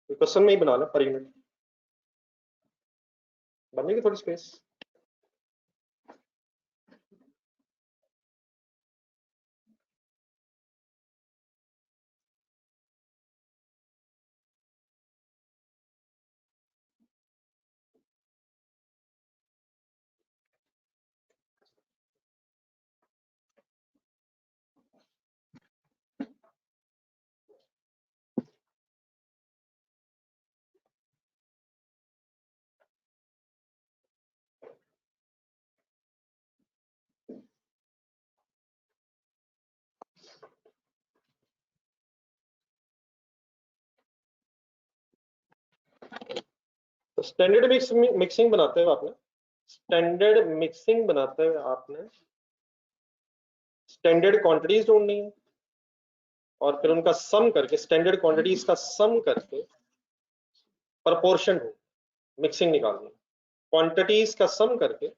क्वेश्चन में ही बना लें पर यूनिट, बनने की थोड़ी स्पेस। तो स्टैंडर्ड मिक्सिंग बनाते हुए आपने स्टैंडर्ड क्वांटिटीज ढूंढनी है, और फिर उनका सम करके, स्टैंडर्ड क्वांटिटीज का सम करके प्रपोर्शन ढूंढ, मिक्सिंग निकालनी है। क्वांटिटीज का सम करके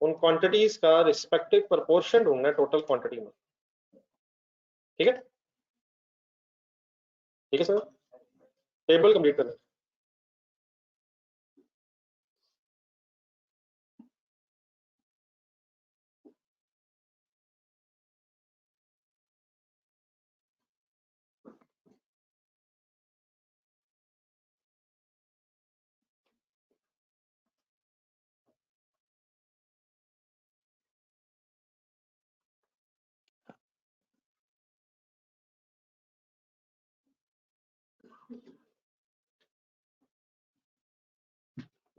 उन क्वांटिटीज का रिस्पेक्टिव प्रपोर्शन ढूंढना है टोटल क्वांटिटी में। ठीक है, ठीक है सर, टेबल कंप्लीट करना।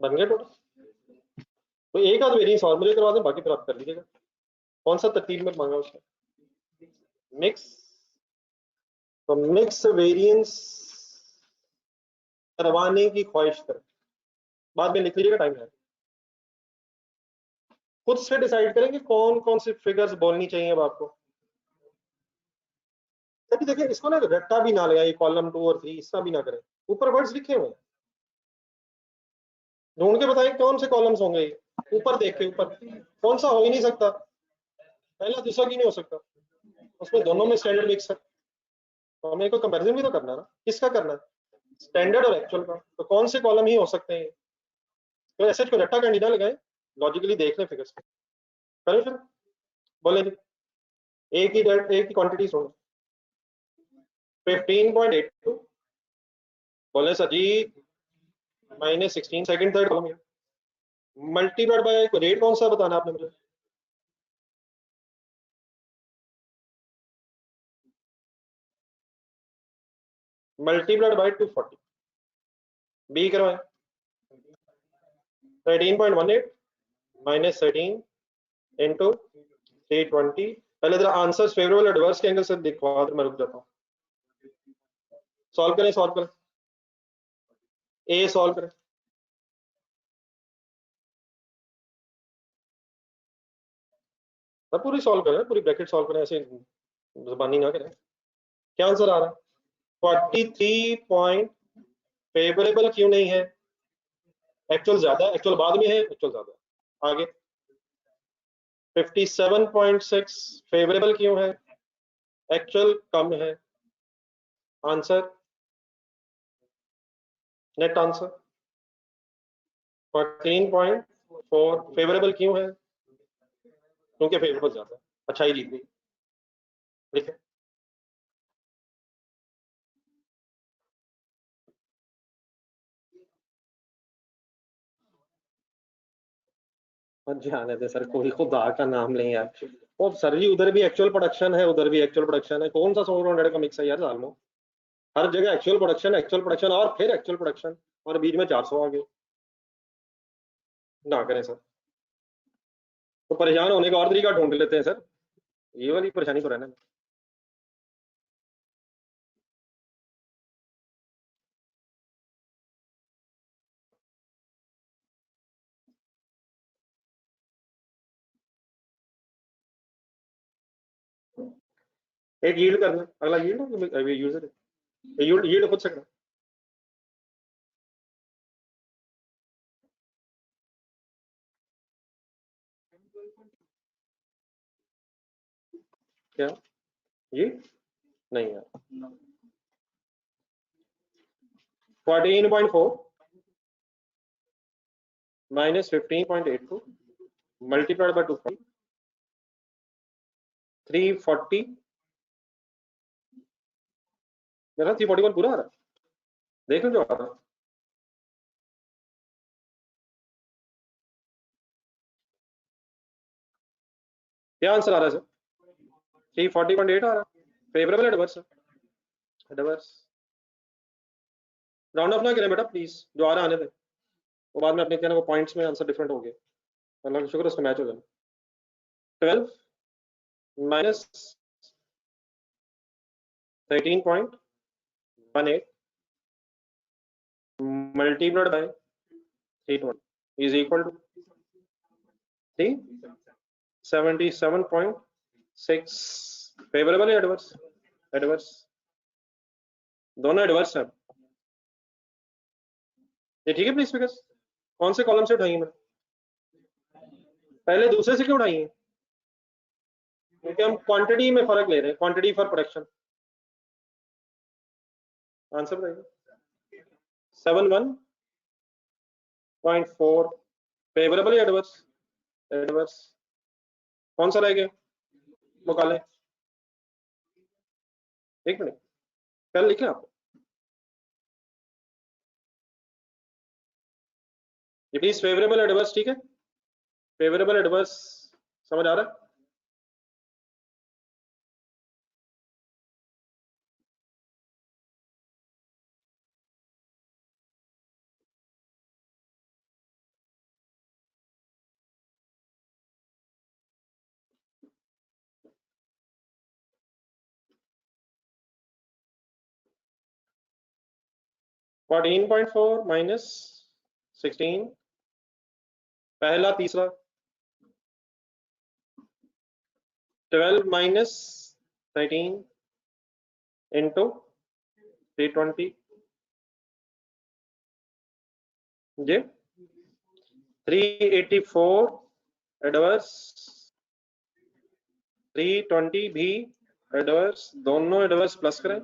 बन गया टोटल। तो एक आध वेरिएंस और मुझे करवा दें, बाकी फिर आप कर लीजिएगा। कौन सा तरतीब में मांगा उसने? मिक्स, तो मिक्स वेरिएंस करवाने की ख्वाहिश कर, बाद में लिख लीजिएगा, टाइम है। खुद से डिसाइड करेंगे कौन कौन सी फिगर्स बोलनी चाहिए अब आपको। देखिए इसको ना रट्टा भी ना लगाइए, कॉलम 2 और 3 इसका भी ना करें, ऊपर वर्ड्स लिखे हुए हैं, ढूंढ के बताएं कौन से कॉलम्स होंगे ये। ऊपर देख के, ऊपर कौन सा हो ही नहीं सकता, पहला दूसरा की नहीं हो सकता, उसमें दोनों में स्टैंडर्ड मिक्स है। तो हमें कोई कंपैरिजन भी तो करना है ना, किसका करना है, स्टैंडर्ड और एक्चुअल का। तो कौन से कॉलम ही हो सकते हैं, तो ऐसे को रट्टा कैंडिडा लगाए, लॉजिकली देख लें फिगर्स करें फिर। बोले जी एक ही क्वांटिटी होंगे 15.82, बोले सर जी -16, second third column, multiplied by rate कौन सा बताना आपने मुझे, मल्टीप्लाइड बाय 240, बी करवाएं 13.18 -13 इंटू 320। पहले जरा आंसर्स फेवरेबल एडवर्स के एंगल से दिखवा, मैं रुक जाता हूँ। सॉल्व करें, ए सॉल्व करें, पूरी सॉल्व करें, पूरी ब्रैकेट सॉल्व करें, ऐसे जबानी ना करें। क्या आंसर आ रहा है? 43 पॉइंट फेवरेबल क्यों नहीं है? एक्चुअल ज्यादा, एक्चुअल बाद में है, एक्चुअल ज्यादा आगे। 57.6 फेवरेबल क्यों है? एक्चुअल कम है। आंसर, नेट आंसर 14.4 फेवरेबल क्यों है? क्योंकि फेवरेबल ज्यादा है, अच्छाई जीत गई। ठीक है, आने दे सर, कोई खुदा का नाम लें यार। और सर जी उधर भी एक्चुअल प्रोडक्शन है, उधर भी एक्चुअल प्रोडक्शन है, कौन सा 100 का मिक्स है यार सालमो? हर जगह एक्चुअल प्रोडक्शन और फिर एक्चुअल प्रोडक्शन, और बीच में 400 आ गए। ना करें सर, तो परेशान होने का और तरीका ढूंढ लेते हैं सर, ये वाली परेशानी तो रहना। एक यील्ड करना, अगला यील्ड यूजर यील्ड यील्ड खुद से करना। क्या ये नहीं है 14.4 minus 15.82 multiplied by 240 340 मेरा 341 पूरा आ रहा है, देख लो जो आ रहा है। क्या आंसर आ रहा है सर? 340.8 आ रहा है, favourable adverse adverse. Round of ना करें बेटा प्लीज, जो आ रहा आने दें, वो बाद में अपने क्या ना वो पॉइंट्स में आंसर डिफरेंट हो गए, अल्लाह का शुक्र उसका मैच हो जाए। 12 minus 13.18 multiplied by 320 is equal to 377.6 favourable है एडवर्स? एडवर्स, दोनों एडवर्स है। ये ठीक है प्लीज फिगर्स कौन से कॉलम से उठाई मैंने? पहले दूसरे से क्यों उठाई है? क्योंकि हम क्वांटिटी में फर्क ले रहे हैं, क्वांटिटी फॉर प्रोडक्शन। आंसर बताइए। 71.4 फेवरेबल या एडवर्स? एडवर्स। कौन सा रह गया निकालें? एक मिनट, कल लिखे आपको ये प्लीज, फेवरेबल एडवर्स, ठीक है? फेवरेबल एडवर्स समझ आ रहा है? -14.4 minus 16 पहला, तीसरा 12 minus 13 into 320 ये 384 एडवर्स, 320 भी एडवर्स, दोनों एडवर्स प्लस करें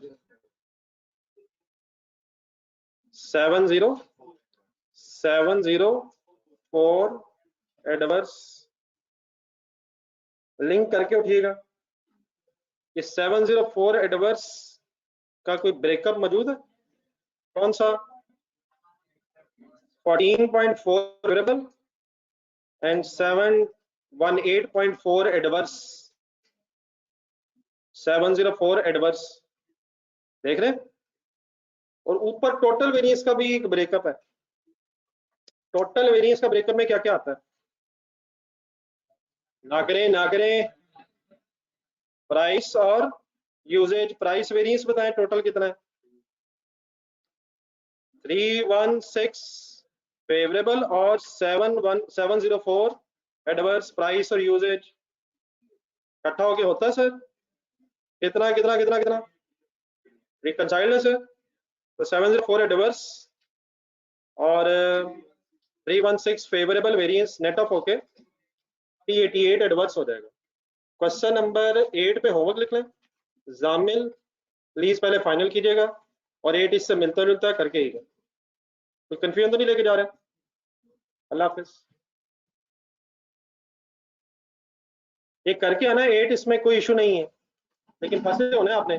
704 एडवर्स, लिंक करके उठिएगा। ये 704 एडवर्स का कोई ब्रेकअप मौजूद है? कौन सा? 14.4 फेवरेबल एंड 718.4 एडवर्स। 704 एडवर्स देख रहे हैं, और ऊपर टोटल वेरिएंस का भी एक ब्रेकअप है। टोटल वेरिएंस का ब्रेकअप में क्या क्या आता है? ना करें प्राइस और यूजेज। प्राइस वेरिएंस बताएं टोटल कितना है? 316 फेवरेबल और 704 एडवर्स। प्राइस और यूजेज इकट्ठा होके होता है सर कितना कितना कितना कितना? रिकंसाइल्ड है सर, तो 704 एडवर्स और 316 फेवरेबल वेरिएंस नेट ऑफ होके 388 एडवर्स हो जाएगा। क्वेश्चन नंबर 8 पे होमवर्क लिख लें। जामिल प्लीज पहले फाइनल कीजिएगा और 8 इससे मिलता जुलता करके ही, कोई कंफ्यूजन तो नहीं लेके जा रहे? अल्लाह हाफिज। ये करके आना 8, इसमें कोई इशू नहीं है, लेकिन फंसे होना है आपने,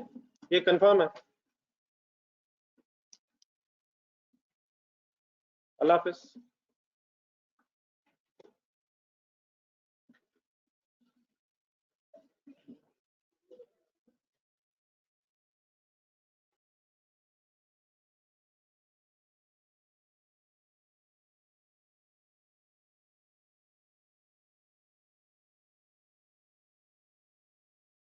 ये कंफर्म है। अल्लाह हाफिज।